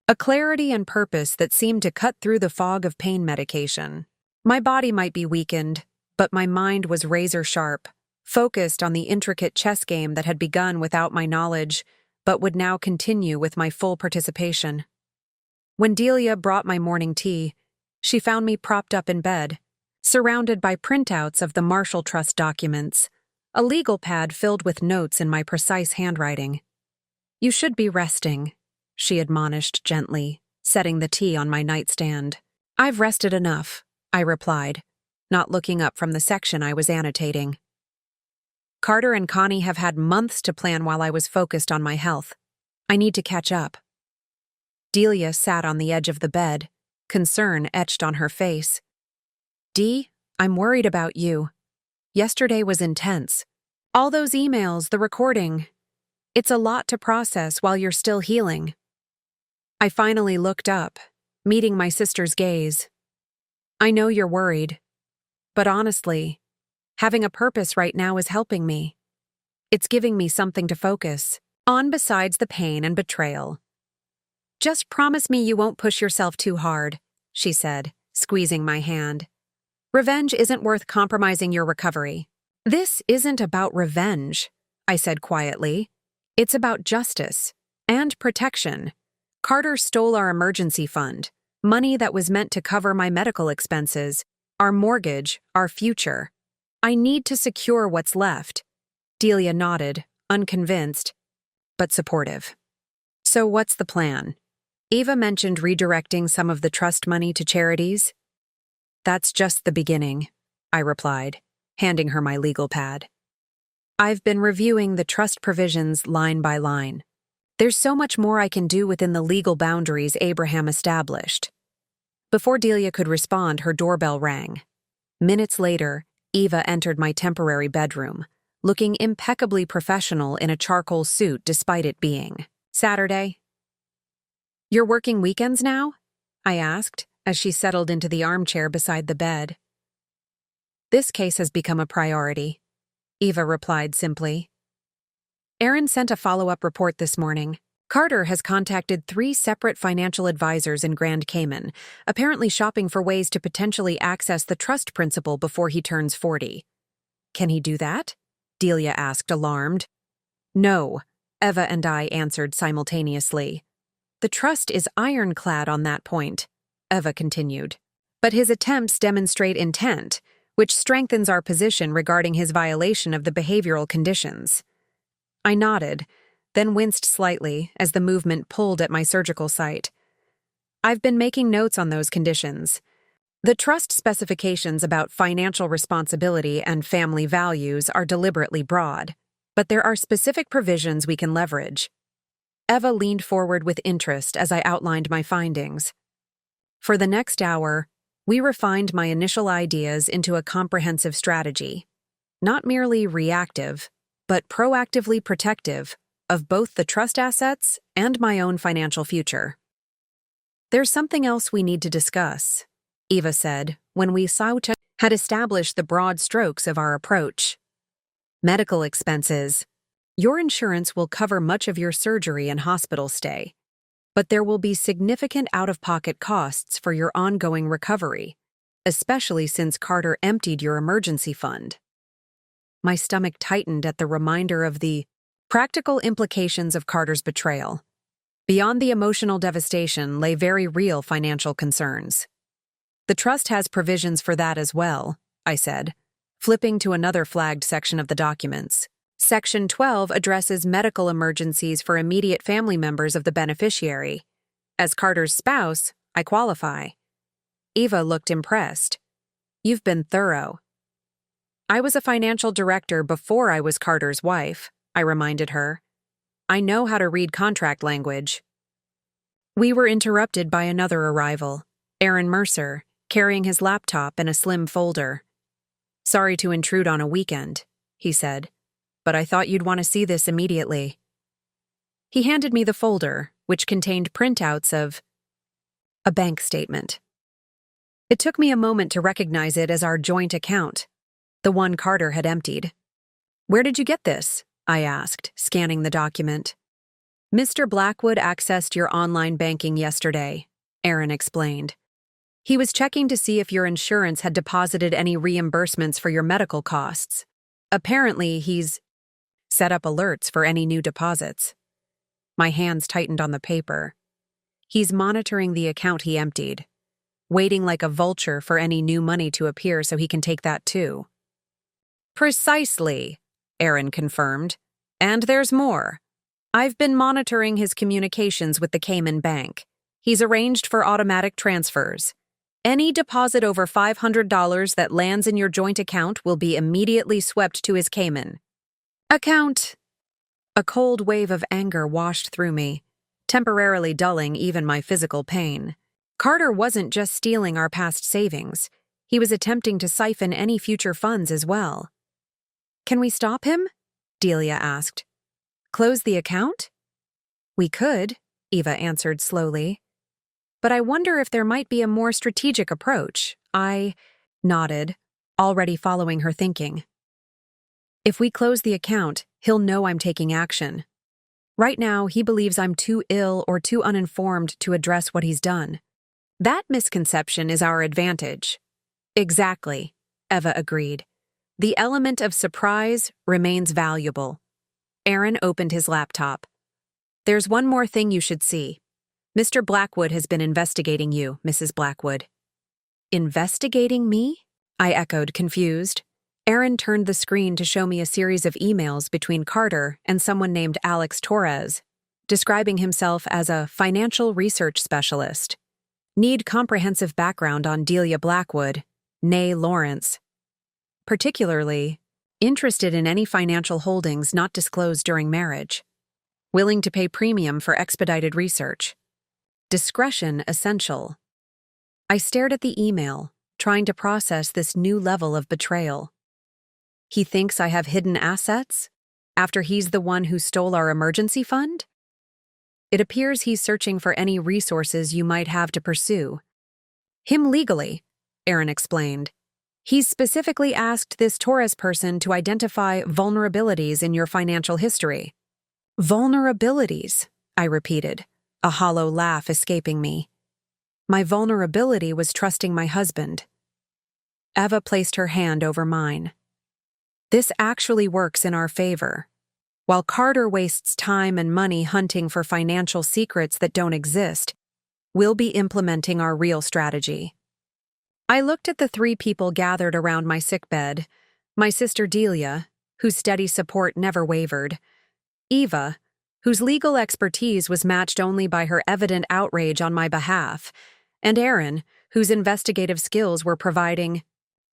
S1: a clarity and purpose that seemed to cut through the fog of pain medication. My body might be weakened, but my mind was razor sharp, focused on the intricate chess game that had begun without my knowledge, but would now continue with my full participation. When Delia brought my morning tea, she found me propped up in bed, surrounded by printouts of the Marshall Trust documents, a legal pad filled with notes in my precise handwriting. "You should be resting," she admonished gently. setting the tea on my nightstand. "I've rested enough," I replied, not looking up from the section I was annotating. "Carter and Connie have had months to plan while I was focused on my health. I need to catch up." Delia sat on the edge of the bed, concern etched on her face. "Dee, I'm worried about you. Yesterday was intense. All those emails, the recording. It's a lot to process while you're still healing." I finally looked up, meeting my sister's gaze. "I know you're worried, but honestly, having a purpose right now is helping me. It's giving me something to focus on besides the pain and betrayal." "Just promise me you won't push yourself too hard," she said, squeezing my hand. "Revenge isn't worth compromising your recovery." "This isn't about revenge," I said quietly. "It's about justice and protection. Carter stole our emergency fund, money that was meant to cover my medical expenses, our mortgage, our future. I need to secure what's left." Delia nodded, unconvinced, but supportive. "So what's the plan?" Eva mentioned redirecting some of the trust money to charities. "That's just the beginning," I replied, handing her my legal pad. "I've been reviewing the trust provisions line by line. There's so much more I can do within the legal boundaries Abraham established." Before Delia could respond, her doorbell rang. Minutes later, Eva entered my temporary bedroom, looking impeccably professional in a charcoal suit despite it being Saturday. "You're working weekends now?" I asked, as she settled into the armchair beside the bed. "This case has become a priority," Eva replied simply. "Aaron sent a follow-up report this morning. Carter has contacted 3 separate financial advisors in Grand Cayman, apparently shopping for ways to potentially access the trust principal before he turns 40. "Can he do that?" Delia asked, alarmed. "No," Eva and I answered simultaneously. "The trust is ironclad on that point," Eva continued. "But his attempts demonstrate intent, which strengthens our position regarding his violation of the behavioral conditions." I nodded, then winced slightly as the movement pulled at my surgical site. "I've been making notes on those conditions. The trust specifications about financial responsibility and family values are deliberately broad, but there are specific provisions we can leverage." Eva leaned forward with interest as I outlined my findings. For the next hour, we refined my initial ideas into a comprehensive strategy, not merely reactive, but proactively protective of both the trust assets and my own financial future. "There's something else we need to discuss," Eva said when we had established the broad strokes of our approach. "Medical expenses. Your insurance will cover much of your surgery and hospital stay, but there will be significant out-of-pocket costs for your ongoing recovery, especially since Carter emptied your emergency fund." My stomach tightened at the reminder of the practical implications of Carter's betrayal. Beyond the emotional devastation lay very real financial concerns. "The trust has provisions for that as well," I said, flipping to another flagged section of the documents. Section 12 addresses medical emergencies for immediate family members of the beneficiary. As Carter's spouse, I qualify. Eva looked impressed. "You've been thorough." "I was a financial director before I was Carter's wife," I reminded her. "I know how to read contract language." We were interrupted by another arrival, Aaron Mercer, carrying his laptop and a slim folder. "Sorry to intrude on a weekend," he said, "but I thought you'd want to see this immediately." He handed me the folder, which contained printouts of a bank statement. It took me a moment to recognize it as our joint account, the one Carter had emptied. "Where did you get this?" I asked, scanning the document. "Mr. Blackwood accessed your online banking yesterday," Aaron explained. "He was checking to see if your insurance had deposited any reimbursements for your medical costs. Apparently, he's set up alerts for any new deposits." My hands tightened on the paper. "He's monitoring the account he emptied, waiting like a vulture for any new money to appear so he can take that too." "Precisely," Aaron confirmed. "And there's more. I've been monitoring his communications with the Cayman Bank. He's arranged for automatic transfers. Any deposit over $500 that lands in your joint account will be immediately swept to his Cayman account. A cold wave of anger washed through me, temporarily dulling even my physical pain. Carter wasn't just stealing our past savings. He was attempting to siphon any future funds as well. "Can we stop him?" Delia asked. "Close the account?" "We could," Eva answered slowly. "But I wonder if there might be a more strategic approach." I nodded, already following her thinking. "If we close the account, he'll know I'm taking action. Right now, he believes I'm too ill or too uninformed to address what he's done. That misconception is our advantage." "Exactly," Eva agreed. "The element of surprise remains valuable." Aaron opened his laptop. "There's one more thing you should see. Mr. Blackwood has been investigating you, Mrs. Blackwood." "Investigating me?" I echoed, confused. Aaron turned the screen to show me a series of emails between Carter and someone named Alex Torres, describing himself as a financial research specialist. Need comprehensive background on Delia Blackwood, née Lawrence. Particularly, interested in any financial holdings not disclosed during marriage. Willing to pay premium for expedited research. Discretion essential. I stared at the email, trying to process this new level of betrayal. He thinks I have hidden assets? After he's the one who stole our emergency fund? It appears he's searching for any resources you might have to pursue. Him legally, Aaron explained. He's specifically asked this Torres person to identify vulnerabilities in your financial history. Vulnerabilities, I repeated, a hollow laugh escaping me. My vulnerability was trusting my husband. Eva placed her hand over mine. This actually works in our favor. While Carter wastes time and money hunting for financial secrets that don't exist, we'll be implementing our real strategy. I looked at the three people gathered around my sickbed: my sister Delia, whose steady support never wavered; Eva, whose legal expertise was matched only by her evident outrage on my behalf; and Aaron, whose investigative skills were providing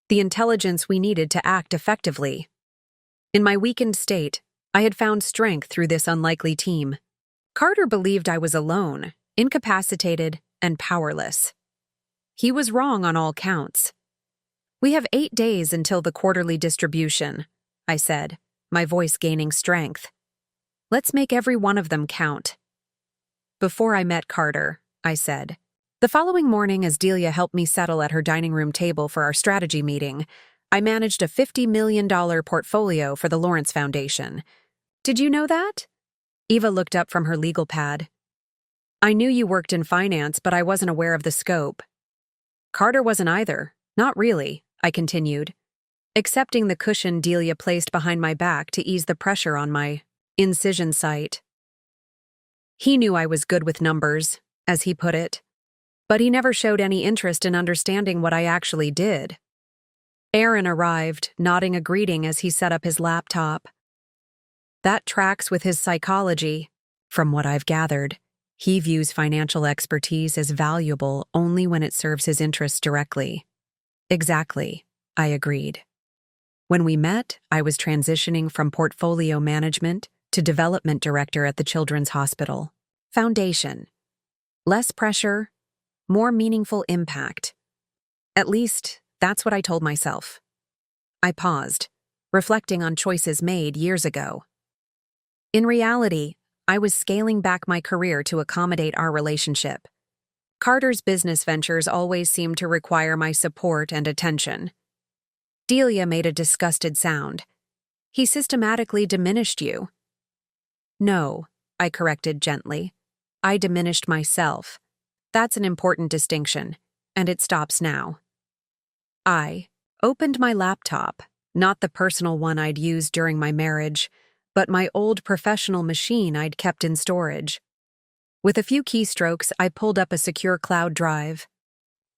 S1: the intelligence we needed to act effectively. In my weakened state, I had found strength through this unlikely team. Carter believed I was alone, incapacitated, and powerless. He was wrong on all counts. "We have 8 days until the quarterly distribution," I said, my voice gaining strength. "Let's make every one of them count." Before I met Carter, I said. The following morning, as Delia helped me settle at her dining room table for our strategy meeting, I managed a $50 million portfolio for the Lawrence Foundation. "Did you know that?" Eva looked up from her legal pad. "I knew you worked in finance, but I wasn't aware of the scope." Carter wasn't either. "Not really," I continued, accepting the cushion Delia placed behind my back to ease the pressure on my incision site. He knew I was good with numbers, as he put it, but he never showed any interest in understanding what I actually did. Aaron arrived, nodding a greeting as he set up his laptop. That tracks with his psychology. From what I've gathered, he views financial expertise as valuable only when it serves his interests directly. Exactly, I agreed. When we met, I was transitioning from portfolio management to development director at the Children's Hospital Foundation. Less pressure, more meaningful impact. At least, that's what I told myself. I paused, reflecting on choices made years ago. In reality, I was scaling back my career to accommodate our relationship. Carter's business ventures always seemed to require my support and attention. Delia made a disgusted sound. "He systematically diminished you." "No," I corrected gently. "I diminished myself. That's an important distinction, and it stops now." I opened my laptop, not the personal one I'd used during my marriage, but my old professional machine I'd kept in storage. With a few keystrokes, I pulled up a secure cloud drive.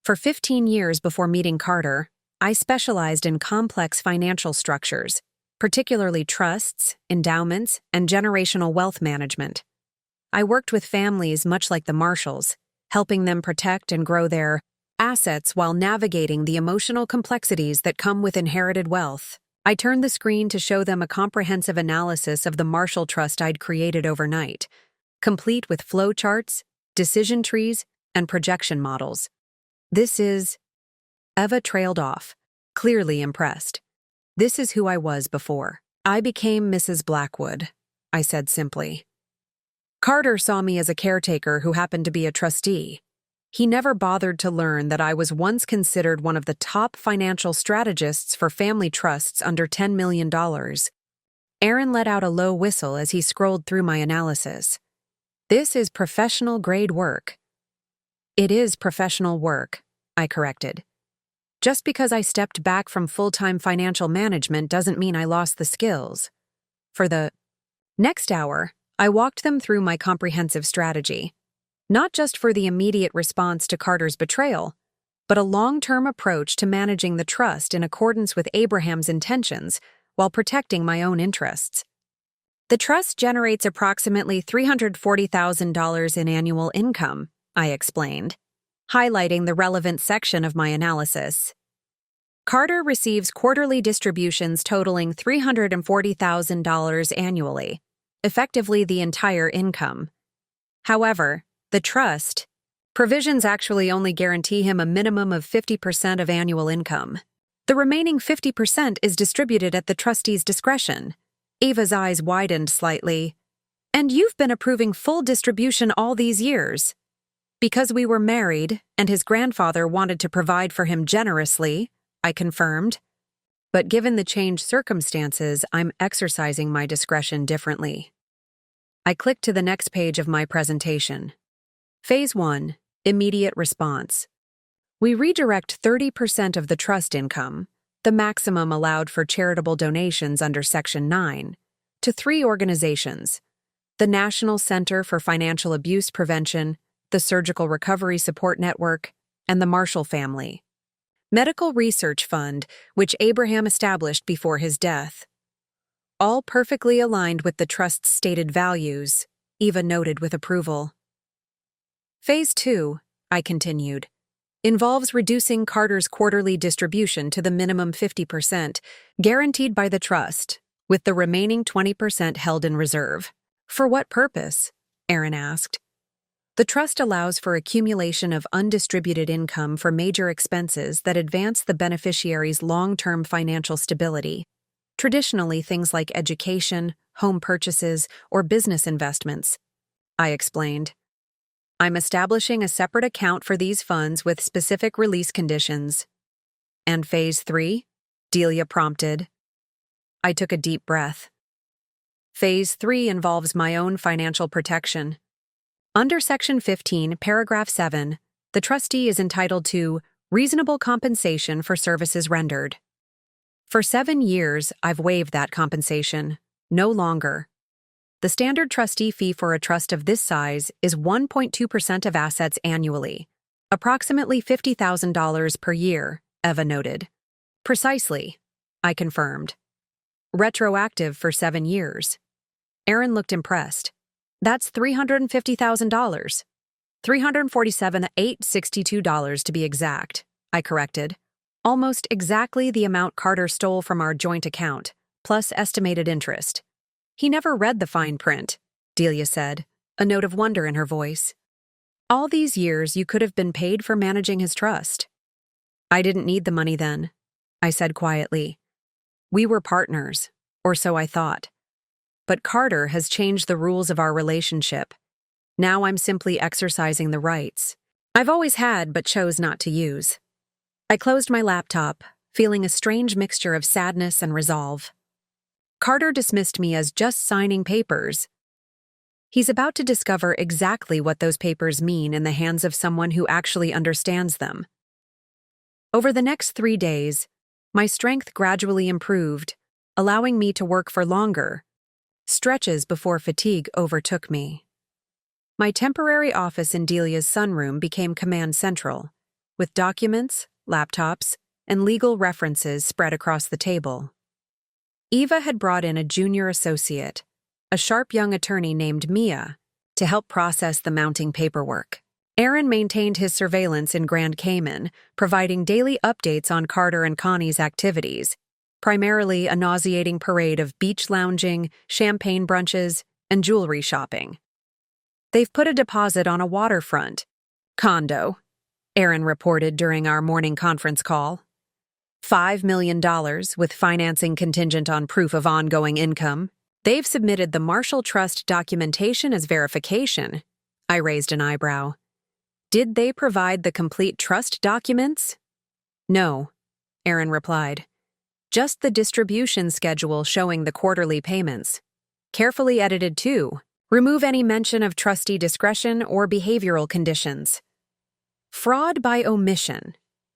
S1: For 15 years before meeting Carter, I specialized in complex financial structures, particularly trusts, endowments, and generational wealth management. I worked with families much like the Marshalls, helping them protect and grow their assets while navigating the emotional complexities that come with inherited wealth. I turned the screen to show them a comprehensive analysis of the Marshall Trust I'd created overnight, complete with flowcharts, decision trees, and projection models. This is... Eva trailed off, clearly impressed. This is who I was before. I became Mrs. Blackwood, I said simply. Carter saw me as a caretaker who happened to be a trustee. He never bothered to learn that I was once considered one of the top financial strategists for family trusts under $10 million. Aaron let out a low whistle as he scrolled through my analysis. This is professional-grade work. It is professional work, I corrected. Just because I stepped back from full-time financial management doesn't mean I lost the skills. For the next hour, I walked them through my comprehensive strategy. Not just for the immediate response to Carter's betrayal, but a long-term approach to managing the trust in accordance with Abraham's intentions while protecting my own interests. The trust generates approximately $340,000 in annual income, I explained, highlighting the relevant section of my analysis. Carter receives quarterly distributions totaling $340,000 annually, effectively the entire income. However, the trust provisions actually only guarantee him a minimum of 50% of annual income. The remaining 50% is distributed at the trustee's discretion. Eva's eyes widened slightly. And you've been approving full distribution all these years. Because we were married and his grandfather wanted to provide for him generously, I confirmed. But given the changed circumstances, I'm exercising my discretion differently. I clicked to the next page of my presentation. Phase 1, Immediate Response. We redirect 30% of the trust income, the maximum allowed for charitable donations under Section 9, to 3 organizations: the National Center for Financial Abuse Prevention, the Surgical Recovery Support Network, and the Marshall Family Medical Research Fund, which Abraham established before his death. All perfectly aligned with the trust's stated values, Eva noted with approval. Phase 2, I continued, involves reducing Carter's quarterly distribution to the minimum 50%, guaranteed by the trust, with the remaining 20% held in reserve. For what purpose? Aaron asked. The trust allows for accumulation of undistributed income for major expenses that advance the beneficiary's long-term financial stability. Traditionally, things like education, home purchases, or business investments. I explained. I'm establishing a separate account for these funds with specific release conditions. And Phase 3? Delia prompted. I took a deep breath. Phase 3 involves my own financial protection. Under Section 15, Paragraph 7, the trustee is entitled to reasonable compensation for services rendered. For 7 years, I've waived that compensation. No longer. The standard trustee fee for a trust of this size is 1.2% of assets annually, approximately $50,000 per year, Eva noted. Precisely, I confirmed. Retroactive for 7 years. Aaron looked impressed. That's $350,000. $347,862 to be exact, I corrected. Almost exactly the amount Carter stole from our joint account, plus estimated interest. He never read the fine print, Delia said, a note of wonder in her voice. All these years you could have been paid for managing his trust. I didn't need the money then, I said quietly. We were partners, or so I thought. But Carter has changed the rules of our relationship. Now I'm simply exercising the rights I've always had but chose not to use. I closed my laptop, feeling a strange mixture of sadness and resolve. Carter dismissed me as just signing papers. He's about to discover exactly what those papers mean in the hands of someone who actually understands them. Over the next 3 days, my strength gradually improved, allowing me to work for longer, stretches before fatigue overtook me. My temporary office in Delia's sunroom became command central, with documents, laptops, and legal references spread across the table. Eva had brought in a junior associate, a sharp young attorney named Mia, to help process the mounting paperwork. Aaron maintained his surveillance in Grand Cayman, providing daily updates on Carter and Connie's activities, primarily a nauseating parade of beach lounging, champagne brunches, and jewelry shopping. "They've put a deposit on a waterfront condo," Aaron reported during our morning conference call. $5 million with financing contingent on proof of ongoing income. "They've submitted the Marshall Trust documentation as verification." I raised an eyebrow. "Did they provide the complete trust documents?" "No," Aaron replied. "Just the distribution schedule showing the quarterly payments. Carefully edited, too. Remove any mention of trustee discretion or behavioral conditions." "Fraud by omission,"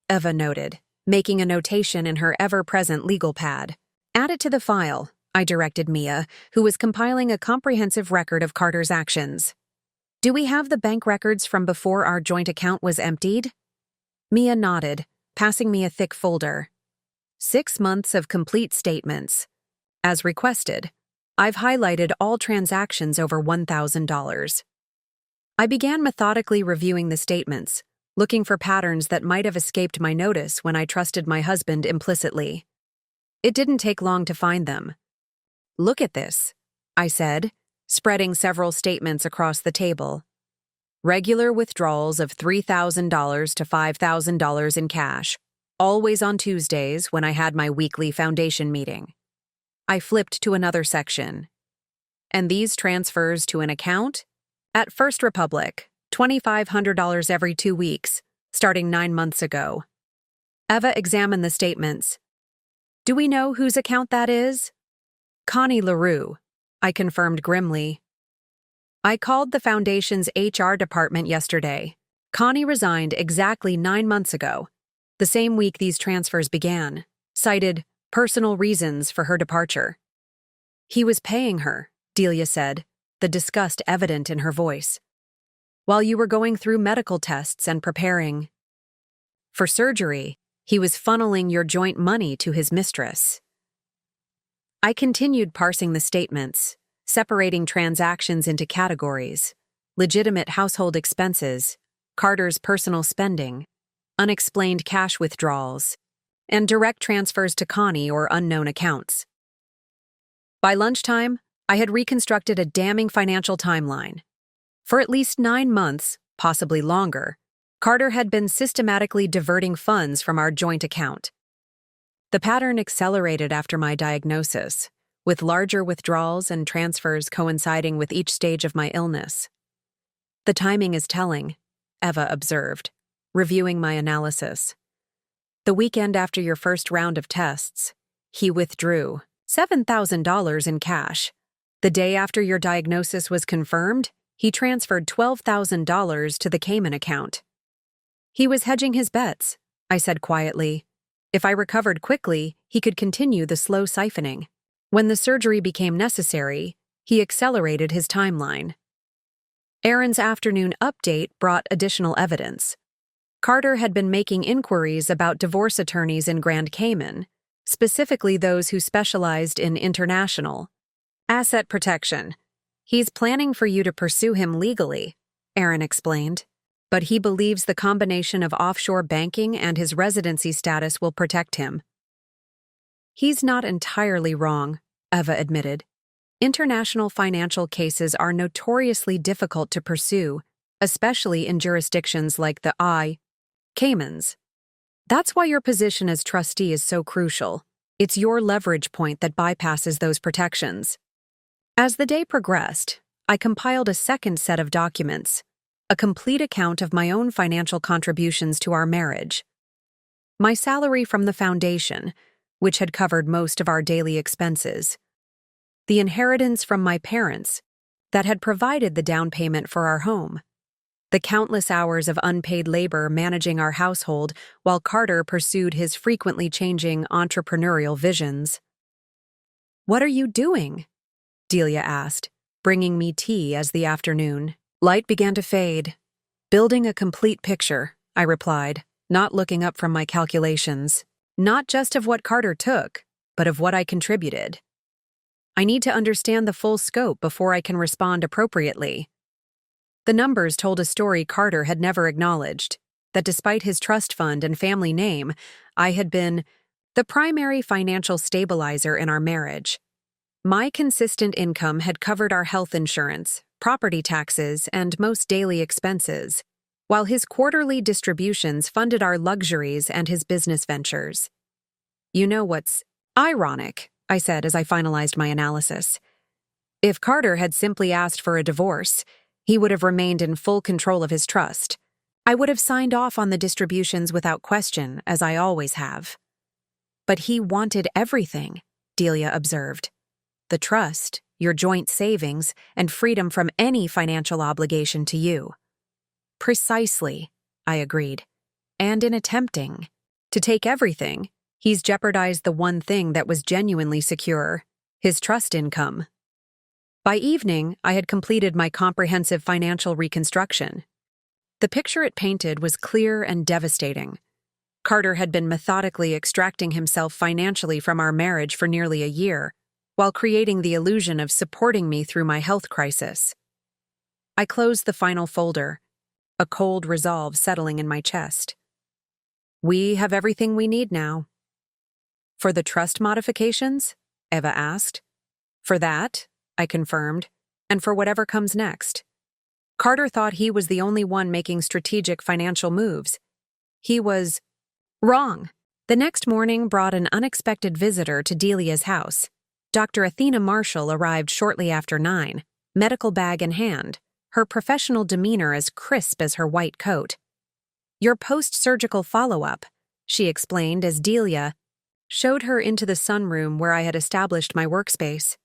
S1: Eva noted, making a notation in her ever-present legal pad. "Add it to the file," I directed Mia, who was compiling a comprehensive record of Carter's actions. "Do we have the bank records from before our joint account was emptied?" Mia nodded, passing me a thick folder. 6 months of complete statements. As requested, I've highlighted all transactions over $1,000. I began methodically reviewing the statements, looking for patterns that might have escaped my notice when I trusted my husband implicitly. It didn't take long to find them. "Look at this," I said, spreading several statements across the table. "Regular withdrawals of $3,000 to $5,000 in cash, always on Tuesdays when I had my weekly foundation meeting." I flipped to another section. "And these transfers to an account? At First Republic, $2,500 every 2 weeks, starting 9 months ago." Eva examined the statements. "Do we know whose account that is?" "Connie LaRue," I confirmed grimly. "I called the Foundation's HR department yesterday. Connie resigned exactly 9 months ago, the same week these transfers began, cited personal reasons for her departure." "He was paying her," Delia said, the disgust evident in her voice, "while you were going through medical tests and preparing for surgery. He was funneling your joint money to his mistress." I continued parsing the statements, separating transactions into categories: legitimate household expenses, Carter's personal spending, unexplained cash withdrawals, and direct transfers to Connie or unknown accounts. By lunchtime, I had reconstructed a damning financial timeline. For at least 9 months, possibly longer, Carter had been systematically diverting funds from our joint account. The pattern accelerated after my diagnosis, with larger withdrawals and transfers coinciding with each stage of my illness. "The timing is telling," Eva observed, reviewing my analysis. "The weekend after your first round of tests, he withdrew $7,000 in cash. The day after your diagnosis was confirmed, he transferred $12,000 to the Cayman account." "He was hedging his bets," I said quietly. "If I recovered quickly, he could continue the slow siphoning. When the surgery became necessary, he accelerated his timeline." Aaron's afternoon update brought additional evidence. Carter had been making inquiries about divorce attorneys in Grand Cayman, specifically those who specialized in international asset protection. "He's planning for you to pursue him legally," Aaron explained, "but he believes the combination of offshore banking and his residency status will protect him." "He's not entirely wrong," Eva admitted. "International financial cases are notoriously difficult to pursue, especially in jurisdictions like the Caymans. That's why your position as trustee is so crucial. It's your leverage point that bypasses those protections." As the day progressed, I compiled a second set of documents, a complete account of my own financial contributions to our marriage. My salary from the foundation, which had covered most of our daily expenses. The inheritance from my parents, that had provided the down payment for our home. The countless hours of unpaid labor managing our household while Carter pursued his frequently changing entrepreneurial visions. "What are you doing?" Delia asked, bringing me tea as the afternoon light began to fade. "Building a complete picture," I replied, not looking up from my calculations. "Not just of what Carter took, but of what I contributed. I need to understand the full scope before I can respond appropriately." The numbers told a story Carter had never acknowledged, that despite his trust fund and family name, I had been the primary financial stabilizer in our marriage. My consistent income had covered our health insurance, property taxes, and most daily expenses, while his quarterly distributions funded our luxuries and his business ventures. You know what's ironic, I said as I finalized my analysis. If Carter had simply asked for a divorce, he would have remained in full control of his trust. I would have signed off on the distributions without question, as I always have. But he wanted everything, Delia observed. The trust, your joint savings, and freedom from any financial obligation to you. Precisely, I agreed. And in attempting to take everything, he's jeopardized the one thing that was genuinely secure, his trust income. By evening, I had completed my comprehensive financial reconstruction. The picture it painted was clear and devastating. Carter had been methodically extracting himself financially from our marriage for nearly a year, while creating the illusion of supporting me through my health crisis. I closed the final folder, a cold resolve settling in my chest. We have everything we need now. For the trust modifications? Eva asked. For that, I confirmed, and for whatever comes next. Carter thought he was the only one making strategic financial moves. He was wrong. The next morning brought an unexpected visitor to Delia's house. Dr. Athena Marshall arrived shortly after 9, medical bag in hand, her professional demeanor as crisp as her white coat. Your post-surgical follow-up, she explained as Delia showed her into the sunroom where I had established my workspace.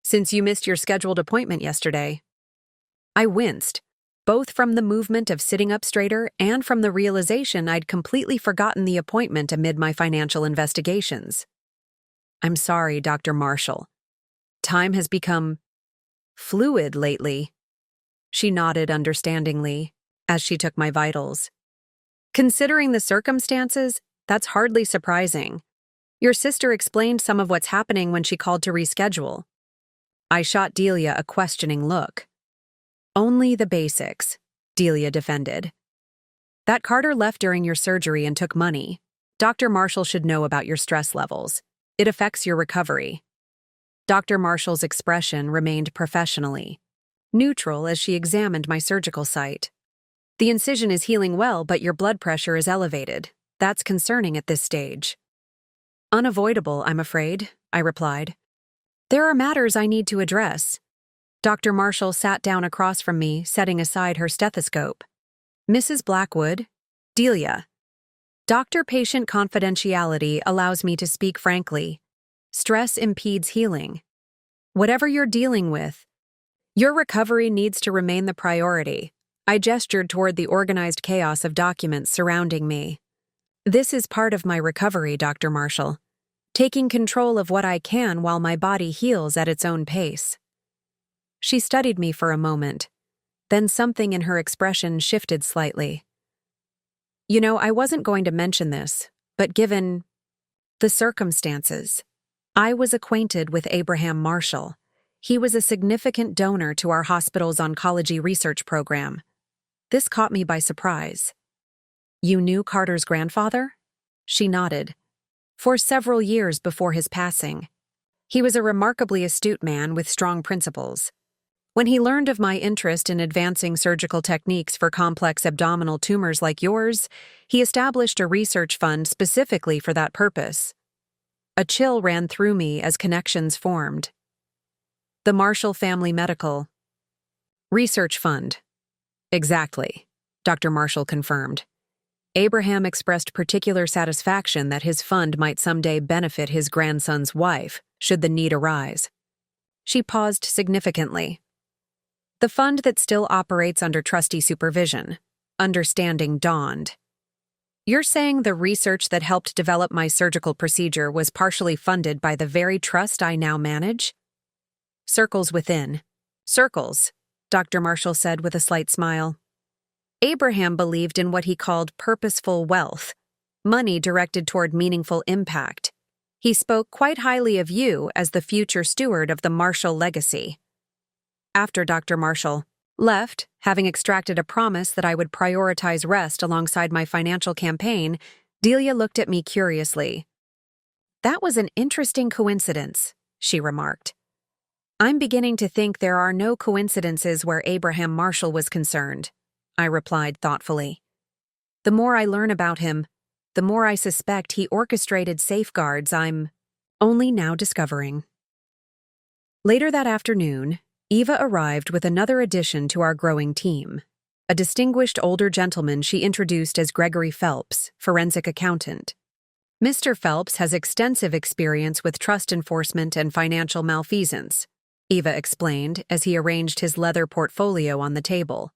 S1: Since you missed your scheduled appointment yesterday. I winced, both from the movement of sitting up straighter and from the realization I'd completely forgotten the appointment amid my financial investigations. I'm sorry, Dr. Marshall. Time has become fluid lately. She nodded understandingly as she took my vitals. Considering the circumstances, that's hardly surprising. Your sister explained some of what's happening when she called to reschedule. I shot Delia a questioning look. Only the basics, Delia defended. That Carter left during your surgery and took money. Dr. Marshall should know about your stress levels. It affects your recovery. Dr. Marshall's expression remained professionally neutral as she examined my surgical site. The incision is healing well, but your blood pressure is elevated. That's concerning at this stage. Unavoidable, I'm afraid, I replied. There are matters I need to address. Dr. Marshall sat down across from me, setting aside her stethoscope. Mrs. Blackwood, Delia. Doctor-patient confidentiality allows me to speak frankly. Stress impedes healing. Whatever you're dealing with, your recovery needs to remain the priority. I gestured toward the organized chaos of documents surrounding me. This is part of my recovery, Dr. Marshall. Taking control of what I can while my body heals at its own pace. She studied me for a moment. Then something in her expression shifted slightly. You know, I wasn't going to mention this, but given the circumstances, I was acquainted with Abraham Marshall. He was a significant donor to our hospital's oncology research program. This caught me by surprise. You knew Carter's grandfather? She nodded. For several years before his passing. He was a remarkably astute man with strong principles. When he learned of my interest in advancing surgical techniques for complex abdominal tumors like yours, he established a research fund specifically for that purpose. A chill ran through me as connections formed. The Marshall Family Medical Research Fund. Exactly, Dr. Marshall confirmed. Abraham expressed particular satisfaction that his fund might someday benefit his grandson's wife, should the need arise. She paused significantly. The fund that still operates under trustee supervision. Understanding dawned. You're saying the research that helped develop my surgical procedure was partially funded by the very trust I now manage? Circles within. Circles, Dr. Marshall said with a slight smile. Abraham believed in what he called purposeful wealth, money directed toward meaningful impact. He spoke quite highly of you as the future steward of the Marshall legacy. After Dr. Marshall, Left, having extracted a promise that I would prioritize rest alongside my financial campaign, Delia looked at me curiously. "That was an interesting coincidence," she remarked. "I'm beginning to think there are no coincidences where Abraham Marshall was concerned," I replied thoughtfully. "The more I learn about him, the more I suspect he orchestrated safeguards I'm only now discovering." Later that afternoon, Eva arrived with another addition to our growing team. A distinguished older gentleman she introduced as Gregory Phelps, forensic accountant. "Mr. Phelps has extensive experience with trust enforcement and financial malfeasance," Eva explained as he arranged his leather portfolio on the table.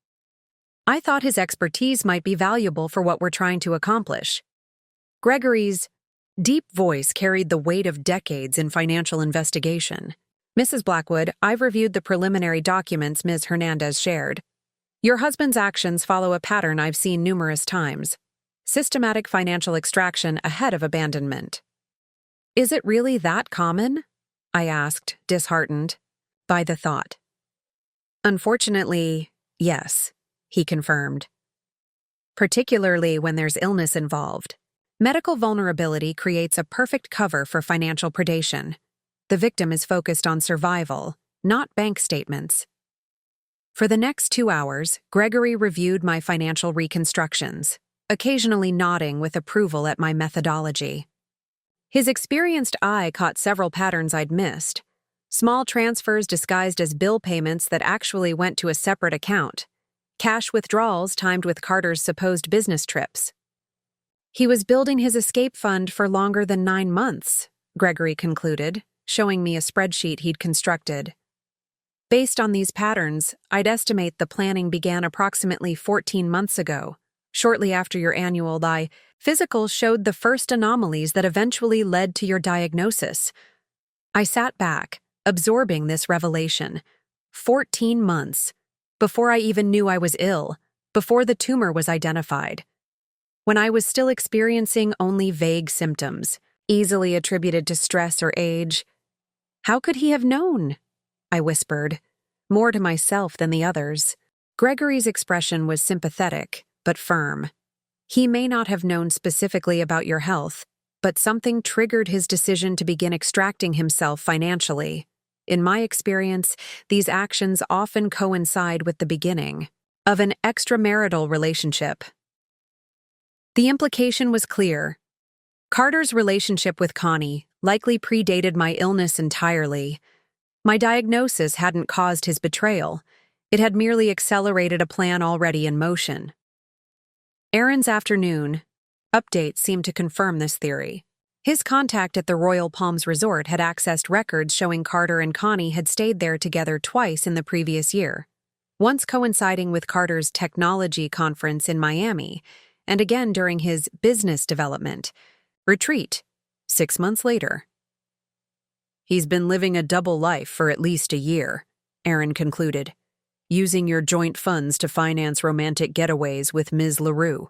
S1: "I thought his expertise might be valuable for what we're trying to accomplish." Gregory's deep voice carried the weight of decades in financial investigation. "Mrs. Blackwood, I've reviewed the preliminary documents Ms. Hernandez shared. Your husband's actions follow a pattern I've seen numerous times. Systematic financial extraction ahead of abandonment." "Is it really that common?" I asked, disheartened by the thought. "Unfortunately, yes," he confirmed. "Particularly when there's illness involved. Medical vulnerability creates a perfect cover for financial predation. The victim is focused on survival, not bank statements." For the next 2 hours, Gregory reviewed my financial reconstructions, occasionally nodding with approval at my methodology. His experienced eye caught several patterns I'd missed. Small transfers disguised as bill payments that actually went to a separate account. Cash withdrawals timed with Carter's supposed business trips. "He was building his escape fund for longer than 9 months, Gregory concluded, showing me a spreadsheet he'd constructed. "Based on these patterns, I'd estimate the planning began approximately 14 months ago. Shortly after your annual physical showed the first anomalies that eventually led to your diagnosis." I sat back, absorbing this revelation. 14 months. Before I even knew I was ill, before the tumor was identified. When I was still experiencing only vague symptoms, easily attributed to stress or age. "How could he have known?" I whispered, more to myself than the others. Gregory's expression was sympathetic, but firm. "He may not have known specifically about your health, but something triggered his decision to begin extracting himself financially. In my experience, these actions often coincide with the beginning of an extramarital relationship." The implication was clear. Carter's relationship with Connie likely predated my illness entirely. My diagnosis hadn't caused his betrayal. It had merely accelerated a plan already in motion. Aaron's afternoon update seemed to confirm this theory. His contact at the Royal Palms Resort had accessed records showing Carter and Connie had stayed there together twice in the previous year, once coinciding with Carter's technology conference in Miami, and again during his business development retreat 6 months later. "He's been living a double life for at least a year," Aaron concluded, "using your joint funds to finance romantic getaways with Ms. LaRue."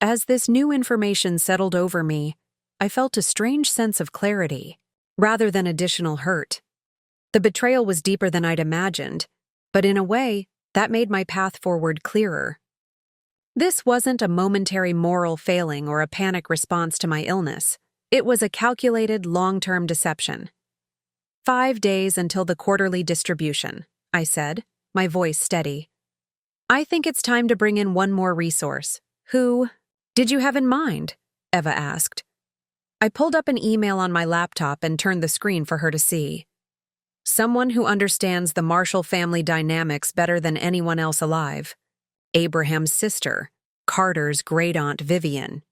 S1: As this new information settled over me, I felt a strange sense of clarity, rather than additional hurt. The betrayal was deeper than I'd imagined, but in a way, that made my path forward clearer. This wasn't a momentary moral failing or a panic response to my illness. It was a calculated, long-term deception. 5 days until the quarterly distribution, I said, my voice steady. "I think it's time to bring in one more resource." "Who did you have in mind?" Eva asked. I pulled up an email on my laptop and turned the screen for her to see. "Someone who understands the Marshall family dynamics better than anyone else alive. Abraham's sister, Carter's great-aunt Vivian."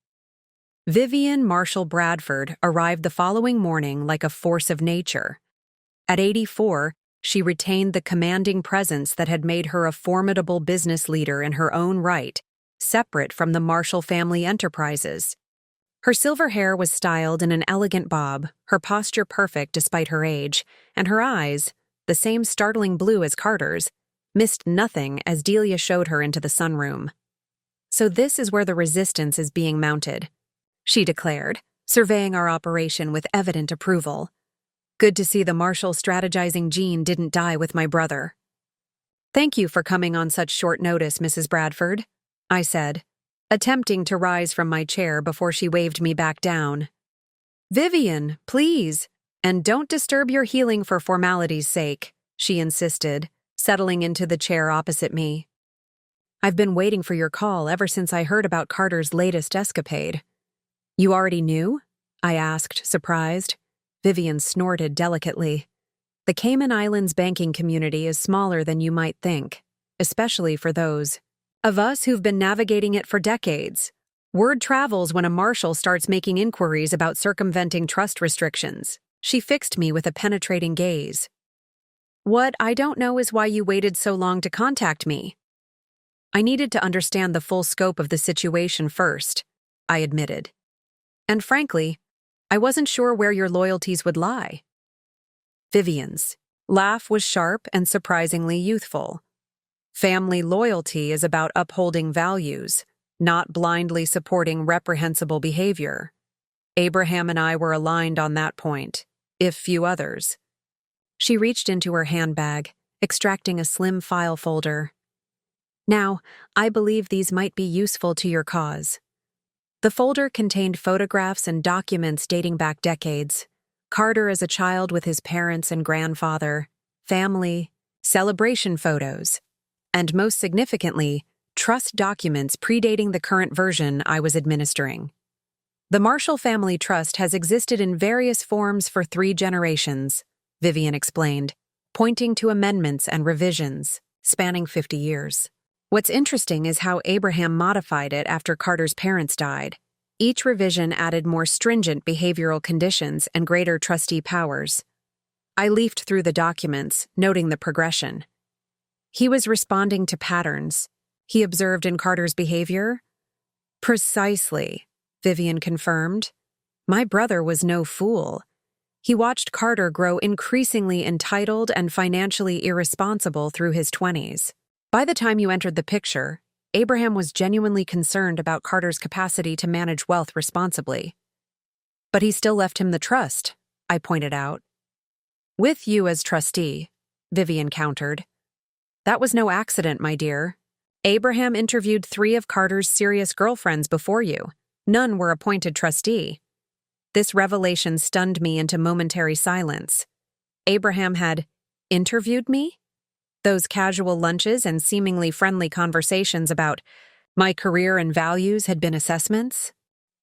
S1: Vivian Marshall Bradford arrived the following morning like a force of nature. At 84, she retained the commanding presence that had made her a formidable business leader in her own right, separate from the Marshall family enterprises. Her silver hair was styled in an elegant bob, her posture perfect despite her age, and her eyes, the same startling blue as Carter's, missed nothing as Delia showed her into the sunroom. "So this is where the resistance is being mounted," she declared, surveying our operation with evident approval. "Good to see the Marshall strategizing gene didn't die with my brother." "Thank you for coming on such short notice, Mrs. Bradford," I said, attempting to rise from my chair before she waved me back down. "Vivian, please, and don't disturb your healing for formality's sake," she insisted, settling into the chair opposite me. "I've been waiting for your call ever since I heard about Carter's latest escapade." "You already knew?" I asked, surprised. Vivian snorted delicately. "The Cayman Islands banking community is smaller than you might think, especially for those of us who've been navigating it for decades. Word travels when a marshal starts making inquiries about circumventing trust restrictions." She fixed me with a penetrating gaze. "What I don't know is why you waited so long to contact me." "I needed to understand the full scope of the situation first," I admitted. "And frankly, I wasn't sure where your loyalties would lie." Vivian's laugh was sharp and surprisingly youthful. "Family loyalty is about upholding values, not blindly supporting reprehensible behavior. Abraham and I were aligned on that point, if few others." She reached into her handbag, extracting a slim file folder. "Now, I believe these might be useful to your cause." The folder contained photographs and documents dating back decades. Carter as a child with his parents and grandfather, family, celebration photos, and most significantly, trust documents predating the current version I was administering. "The Marshall Family Trust has existed in various forms for 3 generations, Vivian explained, pointing to amendments and revisions spanning 50 years. "What's interesting is how Abraham modified it after Carter's parents died. Each revision added more stringent behavioral conditions and greater trustee powers." I leafed through the documents, noting the progression. "He was responding to patterns he observed in Carter's behavior?" "Precisely," Vivian confirmed. "My brother was no fool. He watched Carter grow increasingly entitled and financially irresponsible through his 20s. By the time you entered the picture, Abraham was genuinely concerned about Carter's capacity to manage wealth responsibly." "But he still left him the trust," I pointed out. "With you as trustee," Vivian countered. "That was no accident, my dear. Abraham interviewed 3 of Carter's serious girlfriends before you. None were appointed trustee." This revelation stunned me into momentary silence. Abraham had interviewed me? Those casual lunches and seemingly friendly conversations about my career and values had been assessments?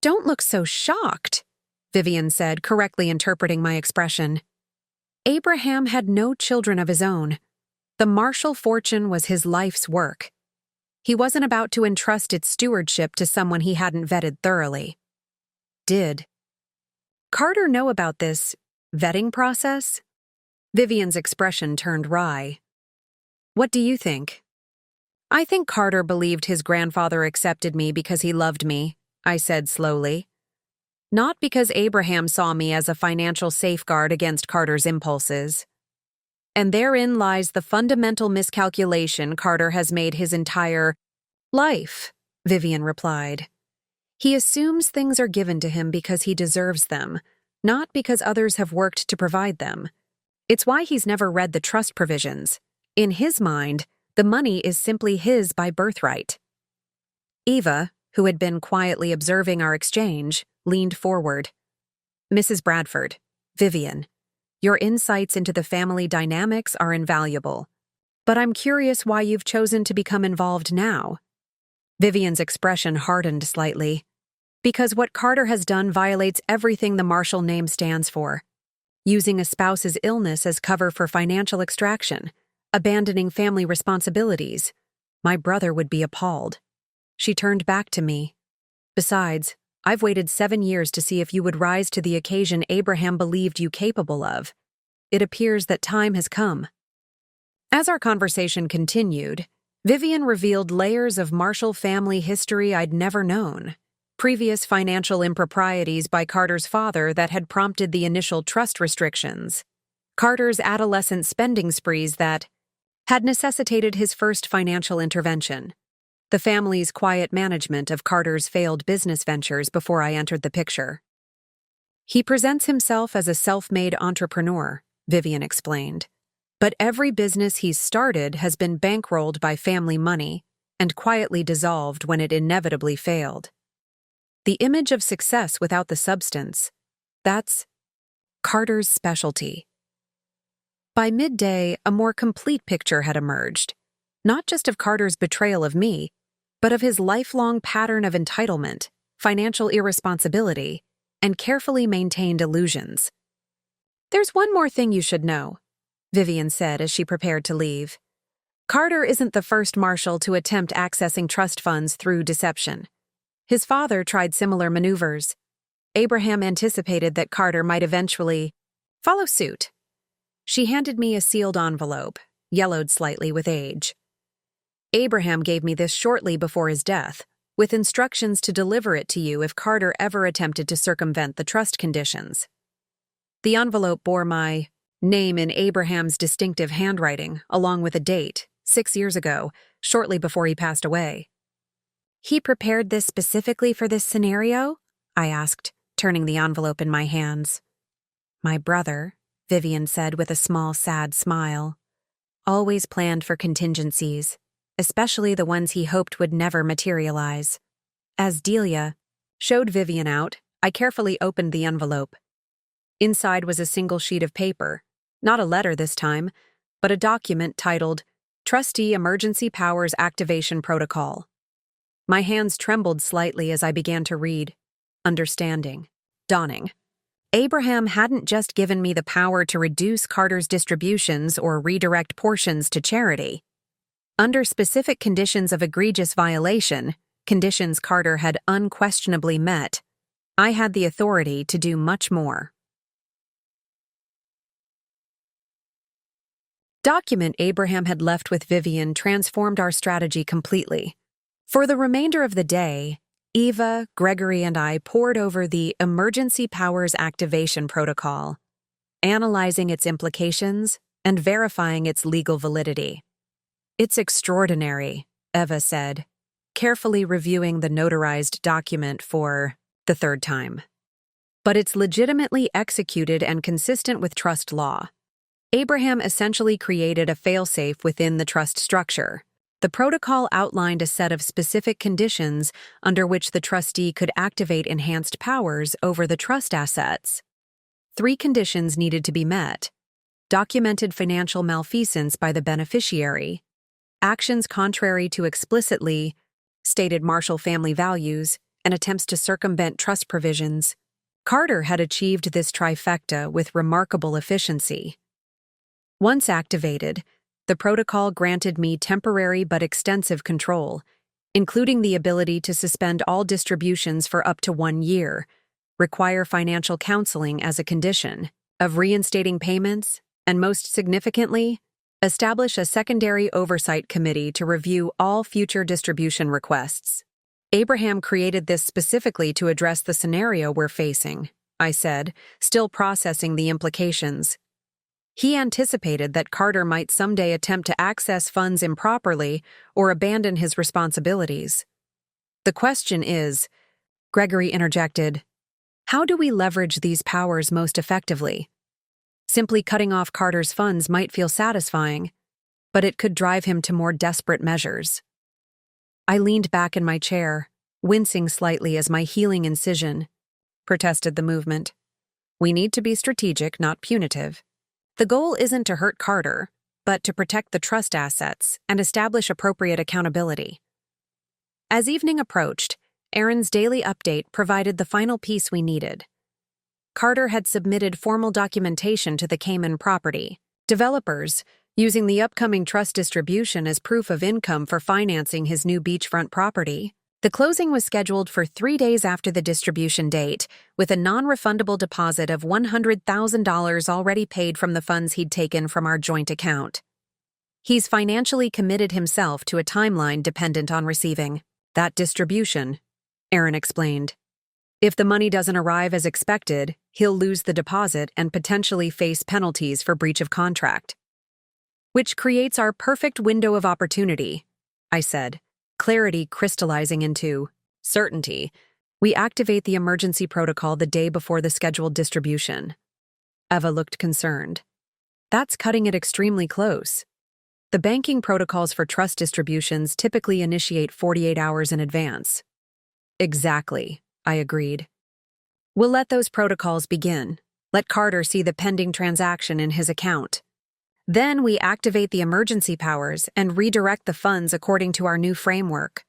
S1: "Don't look so shocked," Vivian said, correctly interpreting my expression. "Abraham had no children of his own. The Marshall fortune was his life's work. He wasn't about to entrust its stewardship to someone he hadn't vetted thoroughly." "Did Carter know about this vetting process?" Vivian's expression turned wry. "What do you think?" "I think Carter believed his grandfather accepted me because he loved me," I said slowly. "Not because Abraham saw me as a financial safeguard against Carter's impulses. And therein lies the fundamental miscalculation Carter has made his entire life," Vivian replied. "He assumes things are given to him because he deserves them, not because others have worked to provide them. It's why he's never read the trust provisions. In his mind, the money is simply his by birthright." Eva, who had been quietly observing our exchange, leaned forward. "Mrs. Bradford, Vivian, your insights into the family dynamics are invaluable. But I'm curious why you've chosen to become involved now." Vivian's expression hardened slightly. "Because what Carter has done violates everything the Marshall name stands for. Using a spouse's illness as cover for financial extraction, abandoning family responsibilities. My brother would be appalled." She turned back to me. "Besides, I've waited 7 years to see if you would rise to the occasion Abraham believed you capable of. It appears that time has come." As our conversation continued, Vivian revealed layers of Marshall family history I'd never known. Previous financial improprieties by Carter's father that had prompted the initial trust restrictions. Carter's adolescent spending sprees that had necessitated his first financial intervention. The family's quiet management of Carter's failed business ventures before I entered the picture. "He presents himself as a self-made entrepreneur," Vivian explained. But every business he's started has been bankrolled by family money and quietly dissolved when it inevitably failed. The image of success without the substance, that's Carter's specialty. By midday, a more complete picture had emerged, not just of Carter's betrayal of me, but of his lifelong pattern of entitlement, financial irresponsibility, and carefully maintained illusions. "There's one more thing you should know," Vivian said as she prepared to leave. "Carter isn't the first marshal to attempt accessing trust funds through deception. His father tried similar maneuvers. Abraham anticipated that Carter might eventually follow suit." She handed me a sealed envelope, yellowed slightly with age. "Abraham gave me this shortly before his death, with instructions to deliver it to you if Carter ever attempted to circumvent the trust conditions." The envelope bore my name in Abraham's distinctive handwriting, along with a date, 6 years ago, shortly before he passed away. "He prepared this specifically for this scenario?" I asked, turning the envelope in my hands. "My brother," Vivian said with a small, sad smile, "always planned for contingencies, especially the ones he hoped would never materialize." As Delia showed Vivian out, I carefully opened the envelope. Inside was a single sheet of paper, not a letter this time, but a document titled Trustee Emergency Powers Activation Protocol. My hands trembled slightly as I began to read, understanding, dawning. Abraham hadn't just given me the power to reduce Carter's distributions or redirect portions to charity. Under specific conditions of egregious violation, conditions Carter had unquestionably met, I had the authority to do much more. Document Abraham had left with Vivian transformed our strategy completely. For the remainder of the day, Eva, Gregory, and I pored over the Emergency Powers Activation Protocol, analyzing its implications and verifying its legal validity. "It's extraordinary," Eva said, carefully reviewing the notarized document for the third time. "But it's legitimately executed and consistent with trust law. Abraham essentially created a failsafe within the trust structure. The protocol outlined a set of specific conditions under which the trustee could activate enhanced powers over the trust assets. 3 conditions needed to be met: documented financial malfeasance by the beneficiary, actions contrary to explicitly stated Marshall family values, and attempts to circumvent trust provisions. Carter had achieved this trifecta with remarkable efficiency. Once activated, the protocol granted me temporary but extensive control, including the ability to suspend all distributions for up to 1 year, require financial counseling as a condition of reinstating payments, and most significantly, establish a secondary oversight committee to review all future distribution requests. Abraham created this specifically to address the scenario we're facing, I said, still processing the implications. He anticipated that Carter might someday attempt to access funds improperly or abandon his responsibilities. "The question is," Gregory interjected, "how do we leverage these powers most effectively? Simply cutting off Carter's funds might feel satisfying, but it could drive him to more desperate measures." I leaned back in my chair, wincing slightly as my healing incision protested the movement. "We need to be strategic, not punitive. The goal isn't to hurt Carter, but to protect the trust assets and establish appropriate accountability." As evening approached, Aaron's daily update provided the final piece we needed. Carter had submitted formal documentation to the Cayman property. Developers, using the upcoming trust distribution as proof of income for financing his new beachfront property. The closing was scheduled for 3 days after the distribution date, with a non-refundable deposit of $100,000 already paid from the funds he'd taken from our joint account. He's financially committed himself to a timeline dependent on receiving that distribution, Aaron explained. If the money doesn't arrive as expected, he'll lose the deposit and potentially face penalties for breach of contract. "Which creates our perfect window of opportunity," I said, clarity crystallizing into certainty. "We activate the emergency protocol the day before the scheduled distribution." Eva looked concerned. That's cutting it extremely close. The banking protocols for trust distributions typically initiate 48 hours in advance. Exactly, I agreed. We'll let those protocols begin. Let Carter see the pending transaction in his account. Then we activate the emergency powers and redirect the funds according to our new framework.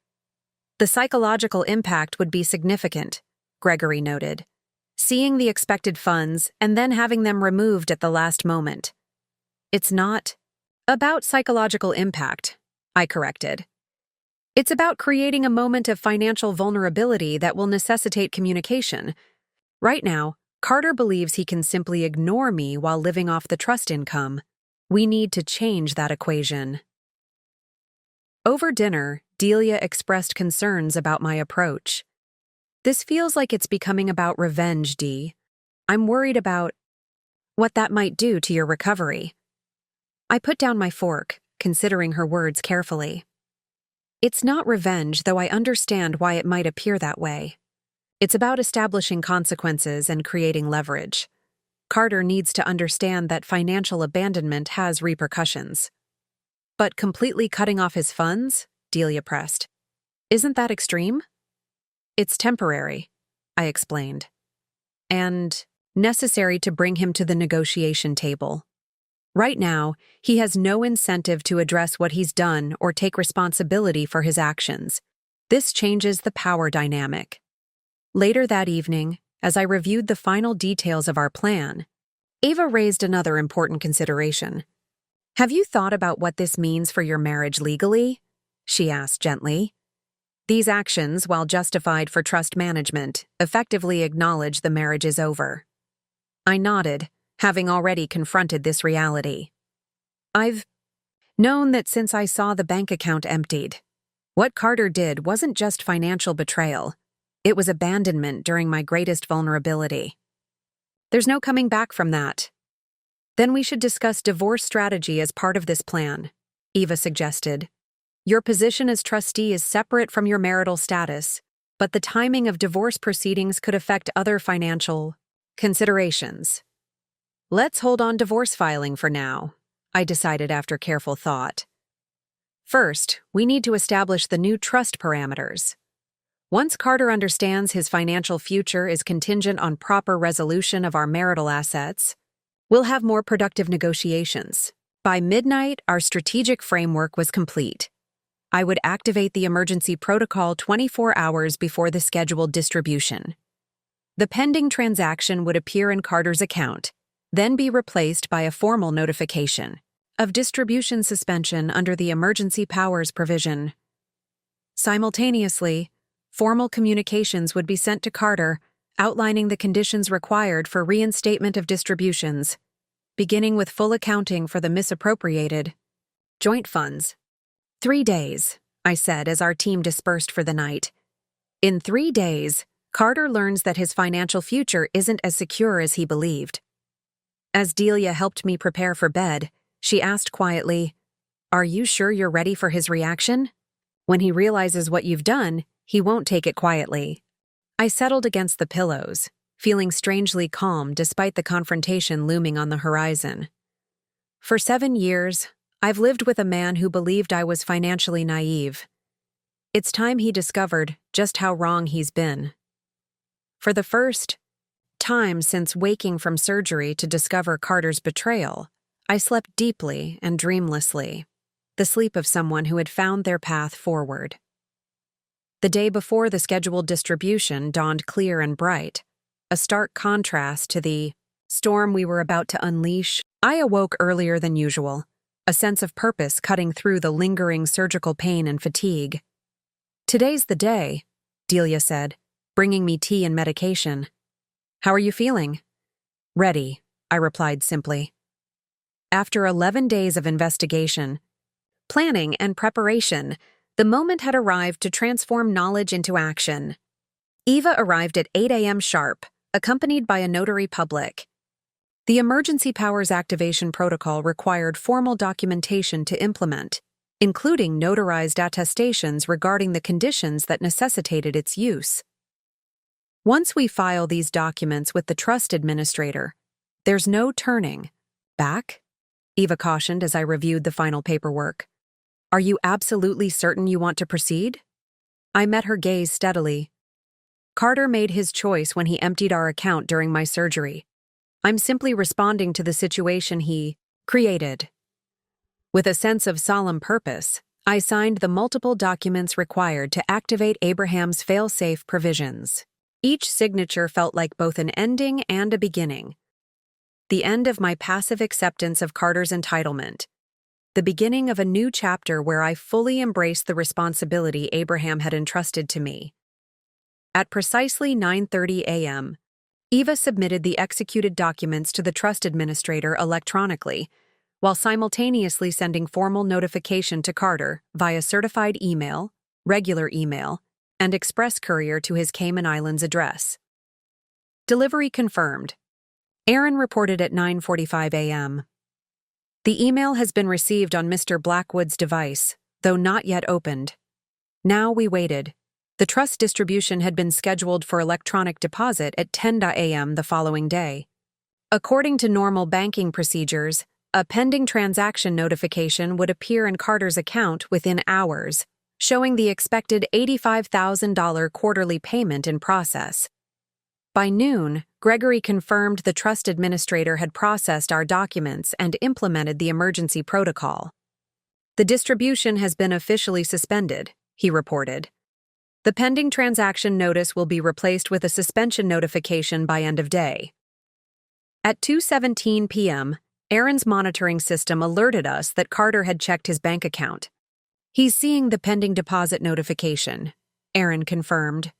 S1: The psychological impact would be significant, Gregory noted. Seeing the expected funds and then having them removed at the last moment. It's not about psychological impact, I corrected. It's about creating a moment of financial vulnerability that will necessitate communication. Right now, Carter believes he can simply ignore me while living off the trust income. We need to change that equation. Over dinner, Delia expressed concerns about my approach. This feels like it's becoming about revenge, Dee. I'm worried about what that might do to your recovery. I put down my fork, considering her words carefully. It's not revenge, though I understand why it might appear that way. It's about establishing consequences and creating leverage. Carter needs to understand that financial abandonment has repercussions. But completely cutting off his funds? Delia pressed. Isn't that extreme? It's temporary, I explained. And necessary to bring him to the negotiation table. Right now, he has no incentive to address what he's done or take responsibility for his actions. This changes the power dynamic. Later that evening, as I reviewed the final details of our plan, Ava raised another important consideration. Have you thought about what this means for your marriage legally? She asked gently. These actions, while justified for trust management, effectively acknowledge the marriage is over. I nodded, having already confronted this reality. I've known that since I saw the bank account emptied. What Carter did wasn't just financial betrayal. It was abandonment during my greatest vulnerability. There's no coming back from that. Then we should discuss divorce strategy as part of this plan, Eva suggested. Your position as trustee is separate from your marital status, but the timing of divorce proceedings could affect other financial considerations. Let's hold on divorce filing for now, I decided after careful thought. First, we need to establish the new trust parameters. Once Carter understands his financial future is contingent on proper resolution of our marital assets, we'll have more productive negotiations. By midnight, our strategic framework was complete. I would activate the emergency protocol 24 hours before the scheduled distribution. The pending transaction would appear in Carter's account, then be replaced by a formal notification of distribution suspension under the emergency powers provision. Simultaneously, formal communications would be sent to Carter outlining the conditions required for reinstatement of distributions, beginning with full accounting for the misappropriated joint funds. 3 days, I said as our team dispersed for the night. In 3 days, Carter learns that his financial future isn't as secure as he believed. As Delia helped me prepare for bed, she asked quietly, "Are you sure you're ready for his reaction? When he realizes what you've done, he won't take it quietly." I settled against the pillows, feeling strangely calm despite the confrontation looming on the horizon. For 7 years, I've lived with a man who believed I was financially naive. It's time he discovered just how wrong he's been. For the first time since waking from surgery to discover Carter's betrayal, I slept deeply and dreamlessly, the sleep of someone who had found their path forward. The day before the scheduled distribution dawned clear and bright, a stark contrast to the storm we were about to unleash. I awoke earlier than usual, a sense of purpose cutting through the lingering surgical pain and fatigue. "Today's the day," Delia said, bringing me tea and medication. "How are you feeling?" "Ready," I replied simply. After 11 days of investigation, planning, and preparation, the moment had arrived to transform knowledge into action. Eva arrived at 8 a.m. sharp, accompanied by a notary public. The emergency powers activation protocol required formal documentation to implement, including notarized attestations regarding the conditions that necessitated its use. Once we file these documents with the trust administrator, there's no turning back Eva cautioned as I reviewed the final paperwork. Are you absolutely certain you want to proceed? I met her gaze steadily. Carter made his choice when he emptied our account during my surgery. I'm simply responding to the situation he created. With a sense of solemn purpose, I signed the multiple documents required to activate Abraham's fail-safe provisions. Each signature felt like both an ending and a beginning. The end of my passive acceptance of Carter's entitlement. The beginning of a new chapter where I fully embraced the responsibility Abraham had entrusted to me. At precisely 9:30 a.m., Eva submitted the executed documents to the trust administrator electronically, while simultaneously sending formal notification to Carter via certified email, regular email, and express courier to his Cayman Islands address. Delivery confirmed. Aaron reported at 9:45 a.m. The email has been received on Mr. Blackwood's device, though not yet opened. Now we waited. The trust distribution had been scheduled for electronic deposit at 10 a.m. the following day. According to normal banking procedures, a pending transaction notification would appear in Carter's account within hours, showing the expected $85,000 quarterly payment in process. By noon, Gregory confirmed the trust administrator had processed our documents and implemented the emergency protocol. The distribution has been officially suspended, he reported. The pending transaction notice will be replaced with a suspension notification by end of day. At 2:17 p.m., Aaron's monitoring system alerted us that Carter had checked his bank account. He's seeing the pending deposit notification, Aaron confirmed.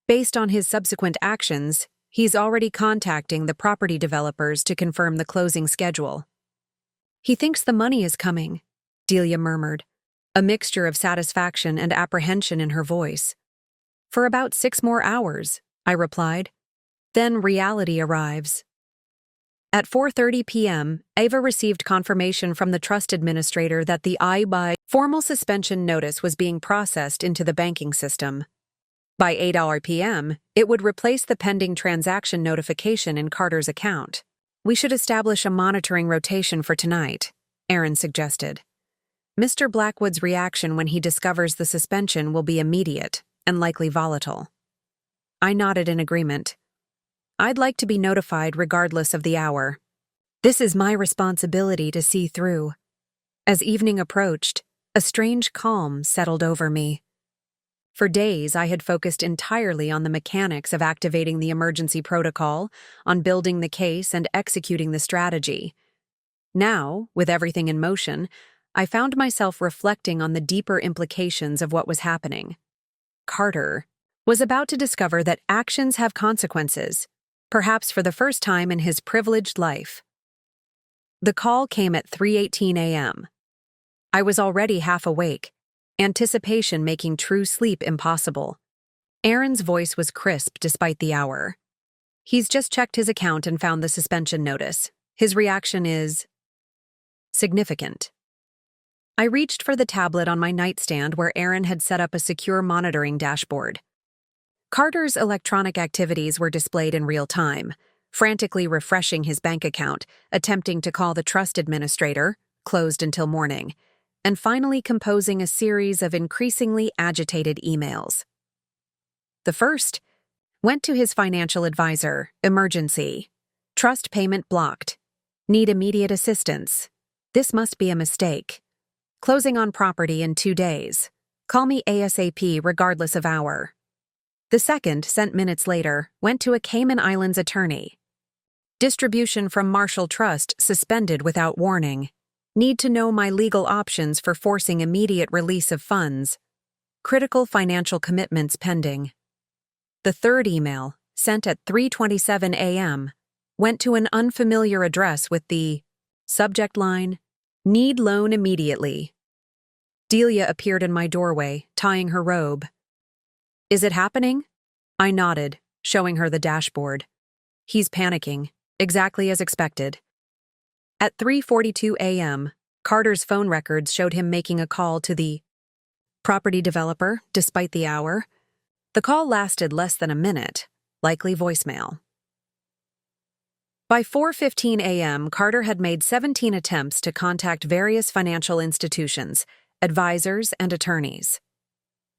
S1: Based on his subsequent actions, he's already contacting the property developers to confirm the closing schedule. He thinks the money is coming, Delia murmured, a mixture of satisfaction and apprehension in her voice. For about 6 more hours, I replied. Then reality arrives. At 4:30 p.m., Ava received confirmation from the trust administrator that the I-by formal suspension notice was being processed into the banking system. By 8 p.m., it would replace the pending transaction notification in Carter's account. We should establish a monitoring rotation for tonight, Aaron suggested. Mr. Blackwood's reaction when he discovers the suspension will be immediate and likely volatile. I nodded in agreement. I'd like to be notified regardless of the hour. This is my responsibility to see through. As evening approached, a strange calm settled over me. For days, I had focused entirely on the mechanics of activating the emergency protocol, on building the case and executing the strategy. Now, with everything in motion, I found myself reflecting on the deeper implications of what was happening. Carter was about to discover that actions have consequences, perhaps for the first time in his privileged life. The call came at 3:18 a.m. I was already half awake, anticipation making true sleep impossible. Aaron's voice was crisp despite the hour. He's just checked his account and found the suspension notice. His reaction is significant. I reached for the tablet on my nightstand where Aaron had set up a secure monitoring dashboard. Carter's electronic activities were displayed in real time, frantically refreshing his bank account, attempting to call the trust administrator, closed until morning, and finally composing a series of increasingly agitated emails. The first went to his financial advisor, emergency. Trust payment blocked. Need immediate assistance. This must be a mistake. Closing on property in 2 days. Call me ASAP regardless of hour. The second, sent minutes later, went to a Cayman Islands attorney. Distribution from Marshall Trust suspended without warning. Need to know my legal options for forcing immediate release of funds. Critical financial commitments pending. The third email, sent at 3:27 a.m., went to an unfamiliar address with the subject line, Need loan immediately. Delia appeared in my doorway, tying her robe. Is it happening? I nodded, showing her the dashboard. He's panicking, exactly as expected. At 3:42 a.m., Carter's phone records showed him making a call to the property developer, despite the hour. The call lasted less than a minute, likely voicemail. By 4:15 a.m., Carter had made 17 attempts to contact various financial institutions, advisors, and attorneys.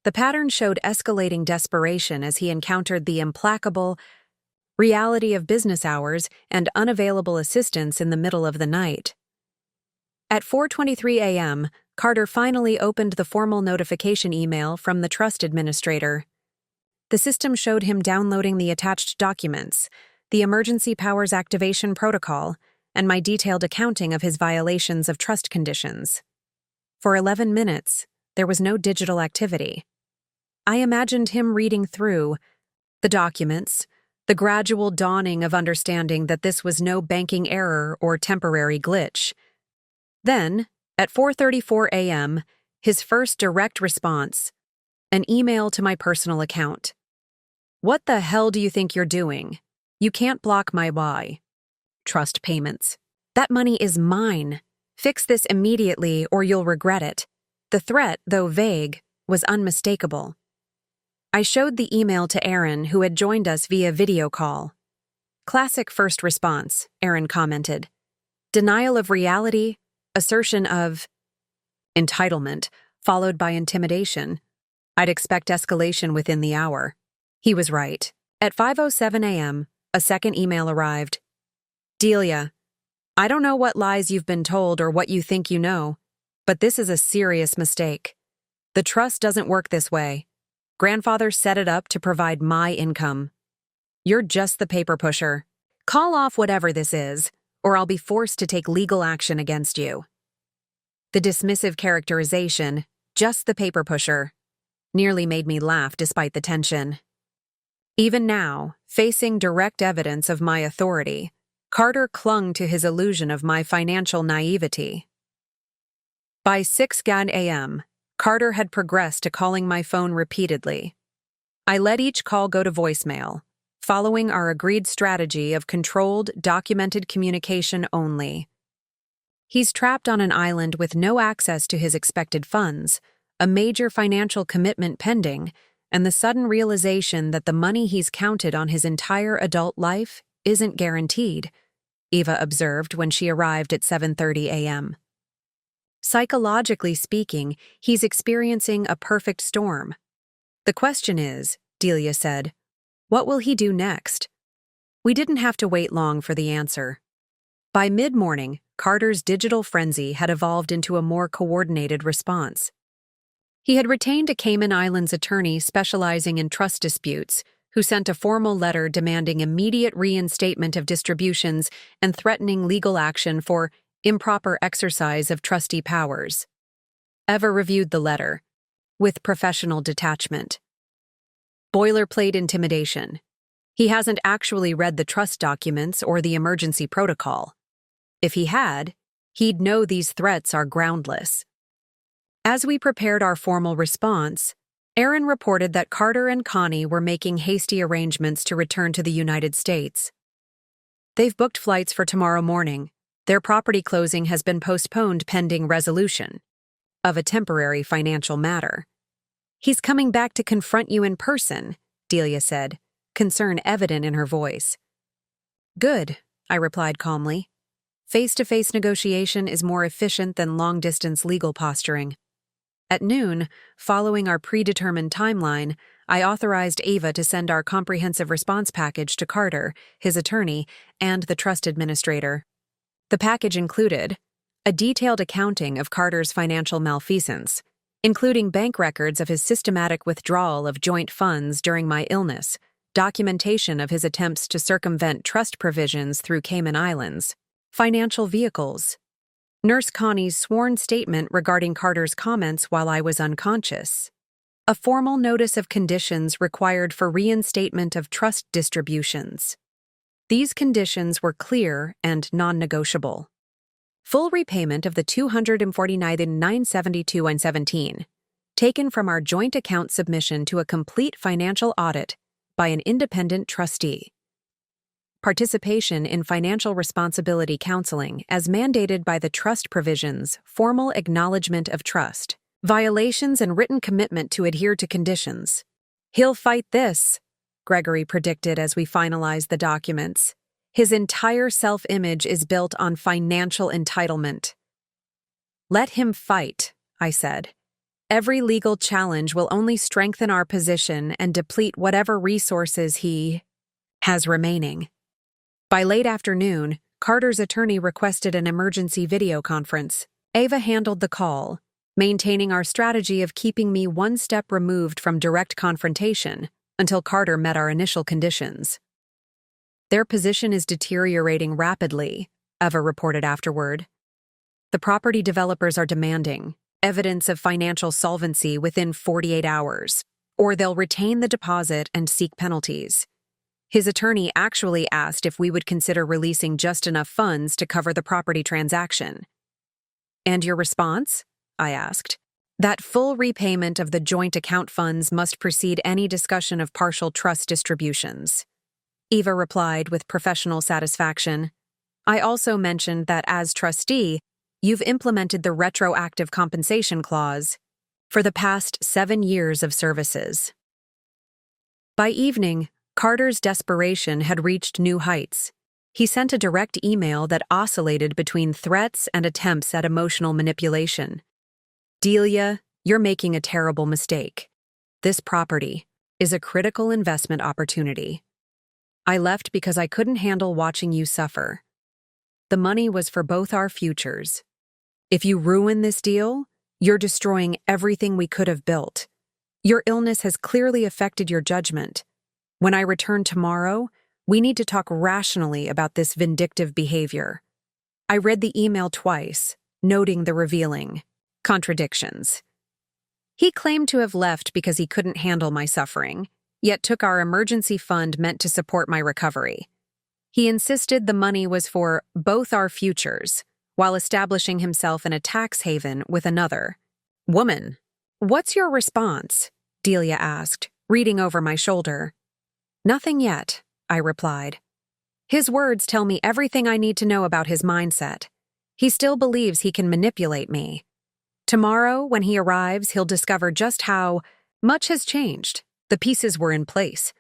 S1: The pattern showed escalating desperation as he encountered the implacable reality of business hours and unavailable assistance in the middle of the night. At 4:23 a.m., Carter finally opened the formal notification email from the trust administrator. The system showed him downloading the attached documents, the emergency powers activation protocol, and my detailed accounting of his violations of trust conditions. For 11 minutes, there was no digital activity. I imagined him reading through the documents, the gradual dawning of understanding that this was no banking error or temporary glitch. Then, at 4:34 a.m., his first direct response, an email to my personal account. "What the hell do you think you're doing? You can't block my trust payments. That money is mine. Fix this immediately or you'll regret it." The threat, though vague, was unmistakable. I showed the email to Aaron, who had joined us via video call. "Classic first response," Aaron commented. "Denial of reality, assertion of entitlement, followed by intimidation. I'd expect escalation within the hour." He was right. At 5:07 a.m., a second email arrived. "Delia, I don't know what lies you've been told or what you think you know, but this is a serious mistake. The trust doesn't work this way. Grandfather set it up to provide my income. You're just the paper pusher. Call off whatever this is, or I'll be forced to take legal action against you." The dismissive characterization, "just the paper pusher," nearly made me laugh despite the tension. Even now, facing direct evidence of my authority, Carter clung to his illusion of my financial naivety. By 6 a.m., Carter had progressed to calling my phone repeatedly. I let each call go to voicemail, following our agreed strategy of controlled, documented communication only. He's trapped on an island with no access to his expected funds, a major financial commitment pending, and the sudden realization that the money he's counted on his entire adult life isn't guaranteed, Eva observed when she arrived at 7:30 a.m. Psychologically speaking, he's experiencing a perfect storm. The question is, Delia said, what will he do next? We didn't have to wait long for the answer. By mid-morning, Carter's digital frenzy had evolved into a more coordinated response. He had retained a Cayman Islands attorney specializing in trust disputes, who sent a formal letter demanding immediate reinstatement of distributions and threatening legal action for improper exercise of trustee powers. Eva reviewed the letter, with professional detachment. Boilerplate intimidation. He hasn't actually read the trust documents or the emergency protocol. If he had, he'd know these threats are groundless. As we prepared our formal response, Aaron reported that Carter and Connie were making hasty arrangements to return to the United States. They've booked flights for tomorrow morning. Their property closing has been postponed pending resolution of a temporary financial matter. He's coming back to confront you in person, Delia said, concern evident in her voice. Good, I replied calmly. Face-to-face negotiation is more efficient than long-distance legal posturing. At noon, following our predetermined timeline, I authorized Ava to send our comprehensive response package to Carter, his attorney, and the trust administrator. The package included a detailed accounting of Carter's financial malfeasance, including bank records of his systematic withdrawal of joint funds during my illness, documentation of his attempts to circumvent trust provisions through Cayman Islands, financial vehicles, Nurse Connie's sworn statement regarding Carter's comments while I was unconscious, a formal notice of conditions required for reinstatement of trust distributions. These conditions were clear and non-negotiable. Full repayment of the $249,972.17, taken from our joint account submission to a complete financial audit by an independent trustee. Participation in financial responsibility counseling as mandated by the trust provisions, formal acknowledgement of trust, violations and written commitment to adhere to conditions. He'll fight this, Gregory predicted as we finalized the documents. His entire self-image is built on financial entitlement. Let him fight, I said. Every legal challenge will only strengthen our position and deplete whatever resources he has remaining. By late afternoon, Carter's attorney requested an emergency video conference. Ava handled the call, maintaining our strategy of keeping me one step removed from direct confrontation until Carter met our initial conditions. Their position is deteriorating rapidly, Ava reported afterward. The property developers are demanding evidence of financial solvency within 48 hours, or they'll retain the deposit and seek penalties. His attorney actually asked if we would consider releasing just enough funds to cover the property transaction. And your response? I asked. That full repayment of the joint account funds must precede any discussion of partial trust distributions. Eva replied with professional satisfaction. I also mentioned that as trustee, you've implemented the retroactive compensation clause for the past 7 years of services. By evening, Carter's desperation had reached new heights. He sent a direct email that oscillated between threats and attempts at emotional manipulation. Delia, you're making a terrible mistake. This property is a critical investment opportunity. I left because I couldn't handle watching you suffer. The money was for both our futures. If you ruin this deal, you're destroying everything we could have built. Your illness has clearly affected your judgment. When I return tomorrow, we need to talk rationally about this vindictive behavior. I read the email twice, noting the revealing contradictions. He claimed to have left because he couldn't handle my suffering, yet took our emergency fund meant to support my recovery. He insisted the money was for both our futures, while establishing himself in a tax haven with another. Woman, what's your response? Delia asked, reading over my shoulder. Nothing yet, I replied. His words tell me everything I need to know about his mindset. He still believes he can manipulate me. Tomorrow, when he arrives, he'll discover just how much has changed. The pieces were in place.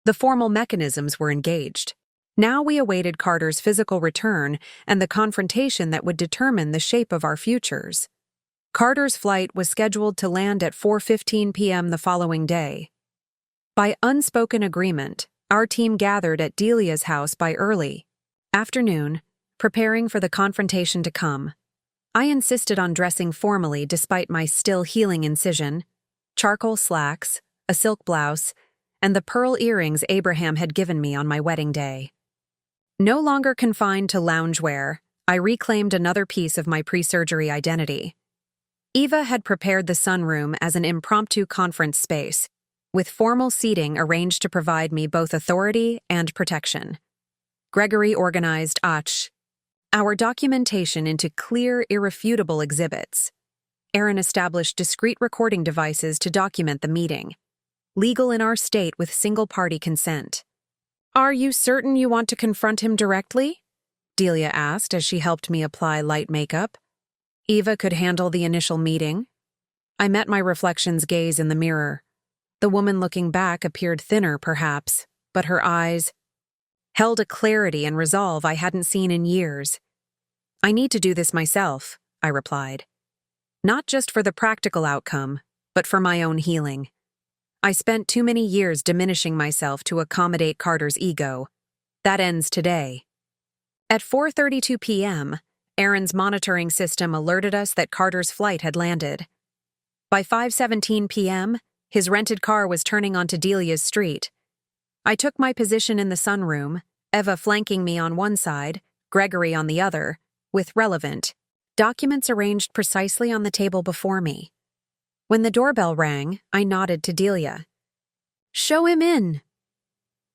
S1: The formal mechanisms were engaged. Now we awaited Carter's physical return and the confrontation that would determine the shape of our futures. Carter's flight was scheduled to land at 4:15 p.m. the following day. By unspoken agreement, our team gathered at Delia's house by early afternoon, preparing for the confrontation to come. I insisted on dressing formally despite my still healing incision, charcoal slacks, a silk blouse, and the pearl earrings Abraham had given me on my wedding day. No longer confined to loungewear, I reclaimed another piece of my pre-surgery identity. Eva had prepared the sunroom as an impromptu conference space, with formal seating arranged to provide me both authority and protection. Gregory organized our documentation into clear, irrefutable exhibits. Aaron established discrete recording devices to document the meeting, legal in our state with single-party consent. Are you certain you want to confront him directly? Delia asked as she helped me apply light makeup. Eva could handle the initial meeting. I met my reflection's gaze in the mirror. The woman looking back appeared thinner, perhaps, but her eyes held a clarity and resolve I hadn't seen in years. I need to do this myself, I replied. Not just for the practical outcome, but for my own healing. I spent too many years diminishing myself to accommodate Carter's ego. That ends today. At 4:32 p.m., Aaron's monitoring system alerted us that Carter's flight had landed. By 5:17 p.m., his rented car was turning onto Delia's street. I took my position in the sunroom, Eva flanking me on one side, Gregory on the other, with relevant documents arranged precisely on the table before me. When the doorbell rang, I nodded to Delia. Show him in.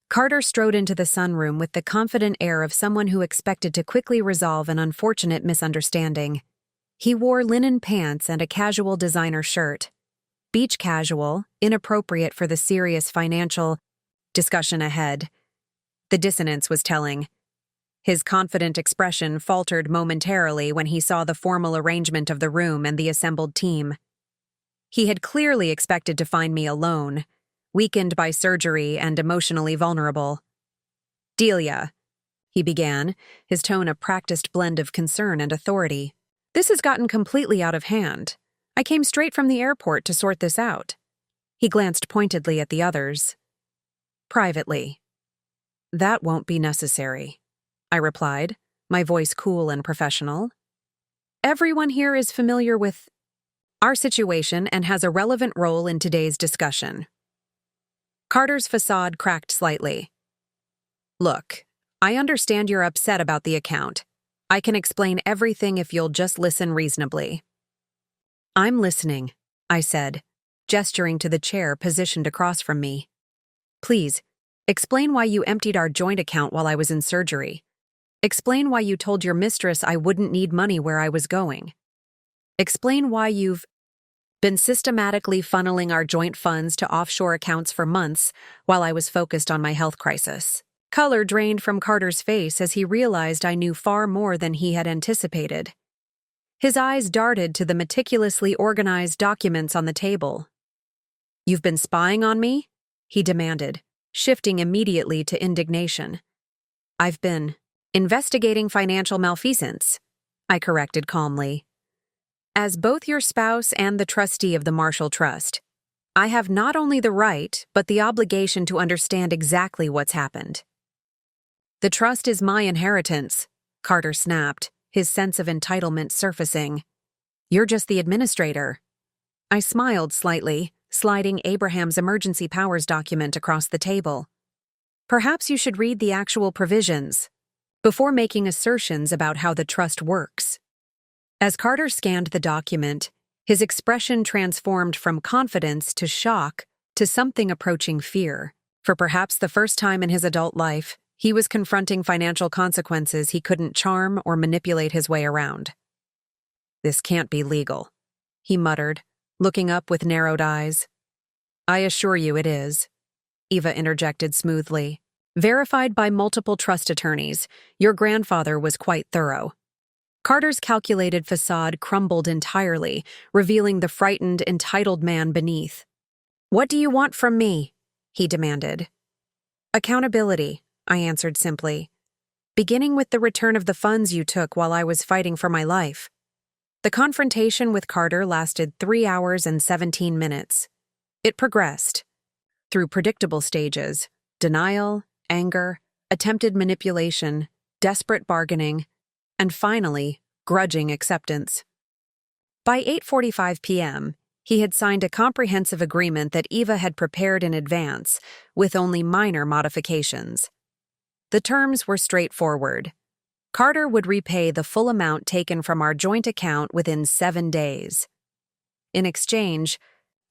S1: Carter strode into the sunroom with the confident air of someone who expected to quickly resolve an unfortunate misunderstanding. He wore linen pants and a casual designer shirt. Beach casual, inappropriate for the serious financial discussion ahead. The dissonance was telling. His confident expression faltered momentarily when he saw the formal arrangement of the room and the assembled team. He had clearly expected to find me alone, weakened by surgery and emotionally vulnerable. Delia, he began, his tone a practiced blend of concern and authority. "This has gotten completely out of hand. I came straight from the airport to sort this out." He glanced pointedly at the others. "Privately." "That won't be necessary," I replied, my voice cool and professional. "Everyone here is familiar with our situation and has a relevant role in today's discussion." Carter's facade cracked slightly. "Look, I understand you're upset about the account. I can explain everything if you'll just listen reasonably." "I'm listening," I said, gesturing to the chair positioned across from me. "Please, explain why you emptied our joint account while I was in surgery. Explain why you told your mistress I wouldn't need money where I was going. Explain why you've been systematically funneling our joint funds to offshore accounts for months while I was focused on my health crisis." Color drained from Carter's face as he realized I knew far more than he had anticipated. His eyes darted to the meticulously organized documents on the table. "You've been spying on me?" he demanded, shifting immediately to indignation. "I've been investigating financial malfeasance," I corrected calmly. "As both your spouse and the trustee of the Marshall Trust, I have not only the right but the obligation to understand exactly what's happened." "The trust is my inheritance," Carter snapped, his sense of entitlement surfacing. "You're just the administrator." I smiled slightly, sliding Abraham's emergency powers document across the table. "Perhaps you should read the actual provisions before making assertions about how the trust works." As Carter scanned the document, his expression transformed from confidence to shock to something approaching fear. For perhaps the first time in his adult life, he was confronting financial consequences he couldn't charm or manipulate his way around. "This can't be legal," he muttered, looking up with narrowed eyes. "I assure you it is," Eva interjected smoothly. "Verified by multiple trust attorneys, your grandfather was quite thorough." Carter's calculated facade crumbled entirely, revealing the frightened, entitled man beneath. "What do you want from me?" he demanded. "Accountability," I answered simply, "beginning with the return of the funds you took while I was fighting for my life." The confrontation with Carter lasted 3 hours and 17 minutes. It progressed through predictable stages: denial, anger, attempted manipulation, desperate bargaining, and finally, grudging acceptance. By 8:45 p.m., he had signed a comprehensive agreement that Eva had prepared in advance, with only minor modifications. The terms were straightforward. Carter would repay the full amount taken from our joint account within 7 days. In exchange,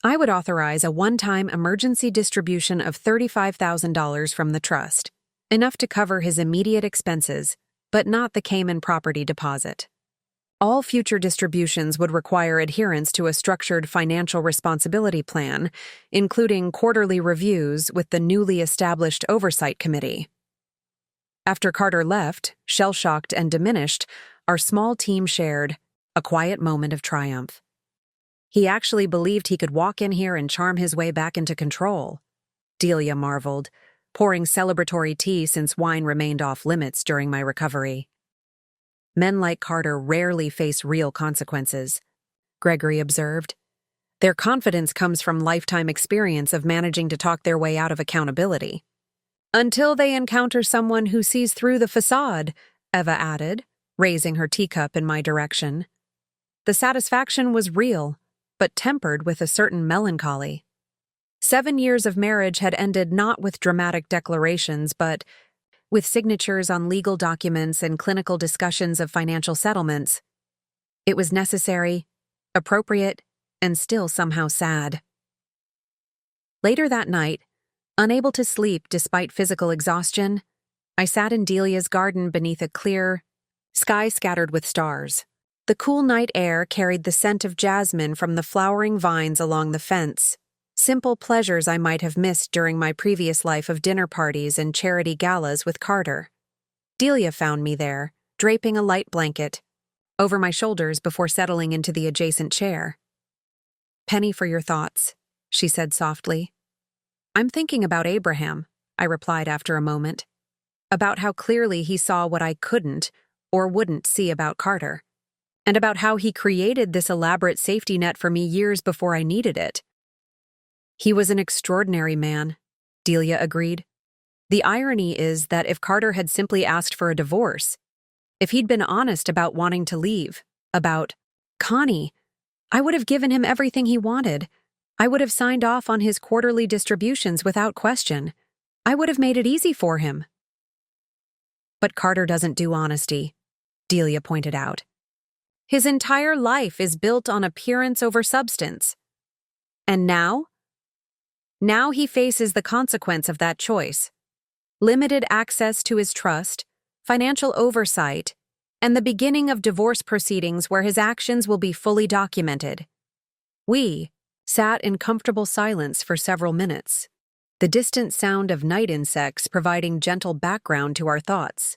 S1: I would authorize a one-time emergency distribution of $35,000 from the trust, enough to cover his immediate expenses, but not the Cayman property deposit. All future distributions would require adherence to a structured financial responsibility plan, including quarterly reviews with the newly established Oversight Committee. After Carter left, shell-shocked and diminished, our small team shared a quiet moment of triumph. He actually believed he could walk in here and charm his way back into control, Delia marveled, pouring celebratory tea since wine remained off limits during my recovery. "Men like Carter rarely face real consequences," Gregory observed. "Their confidence comes from lifetime experience of managing to talk their way out of accountability." "Until they encounter someone who sees through the facade," Eva added, raising her teacup in my direction. The satisfaction was real, but tempered with a certain melancholy. 7 years of marriage had ended not with dramatic declarations, but with signatures on legal documents and clinical discussions of financial settlements. It was necessary, appropriate, and still somehow sad. Later that night, unable to sleep despite physical exhaustion, I sat in Delia's garden beneath a clear sky scattered with stars. The cool night air carried the scent of jasmine from the flowering vines along the fence, simple pleasures I might have missed during my previous life of dinner parties and charity galas with Carter. Delia found me there, draping a light blanket over my shoulders before settling into the adjacent chair. "Penny for your thoughts," she said softly. "I'm thinking about Abraham," I replied after a moment. about how clearly he saw what I couldn't or wouldn't see about Carter, and about how he created this elaborate safety net for me years before I needed it. He was an extraordinary man, Delia agreed. The irony is that if Carter had simply asked for a divorce, if he'd been honest about wanting to leave, about Connie, I would have given him everything he wanted. I would have signed off on his quarterly distributions without question. I would have made it easy for him. But Carter doesn't do honesty, Delia pointed out. His entire life is built on appearance over substance. And now? Now he faces the consequence of that choice. Limited access to his trust, financial oversight, and the beginning of divorce proceedings where his actions will be fully documented. We sat in comfortable silence for several minutes, the distant sound of night insects providing gentle background to our thoughts.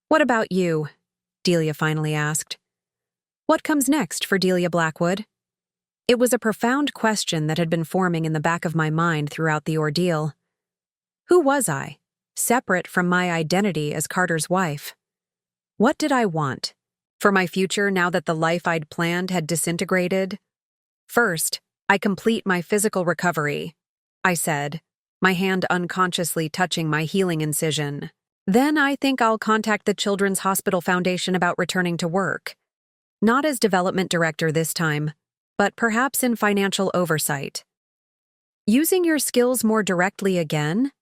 S1: "What about you?" Delia finally asked. "What comes next for Delia Blackwood?" It was a profound question that had been forming in the back of my mind throughout the ordeal. Who was I, separate from my identity as Carter's wife? What did I want for my future now that the life I'd planned had disintegrated? "First, I complete my physical recovery," I said, my hand unconsciously touching my healing incision. "Then I think I'll contact the Children's Hospital Foundation about returning to work. Not as development director this time, but perhaps in financial oversight." "Using your skills more directly again?"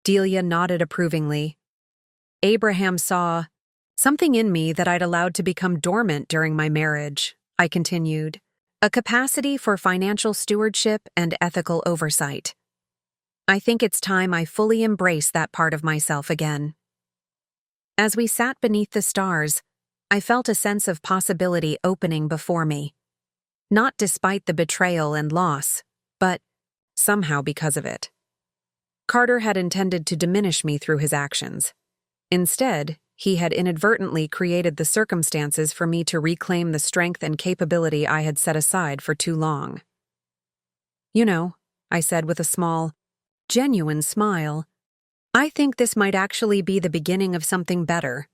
S1: Delia nodded approvingly. "Abraham saw something in me that I'd allowed to become dormant during my marriage," I continued. "A capacity for financial stewardship and ethical oversight. I think it's time I fully embrace that part of myself again." As we sat beneath the stars, I felt a sense of possibility opening before me. Not despite the betrayal and loss, but somehow because of it. Carter had intended to diminish me through his actions. Instead, he had inadvertently created the circumstances for me to reclaim the strength and capability I had set aside for too long. "You know," I said with a small, genuine smile, "I think this might actually be the beginning of something better."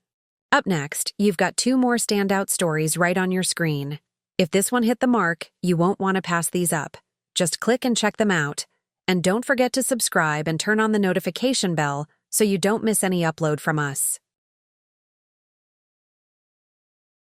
S1: Up next, you've got 2 more standout stories right on your screen. If this one hit the mark, you won't want to pass these up. Just click and check them out. And don't forget to subscribe and turn on the notification bell so you don't miss any upload from us.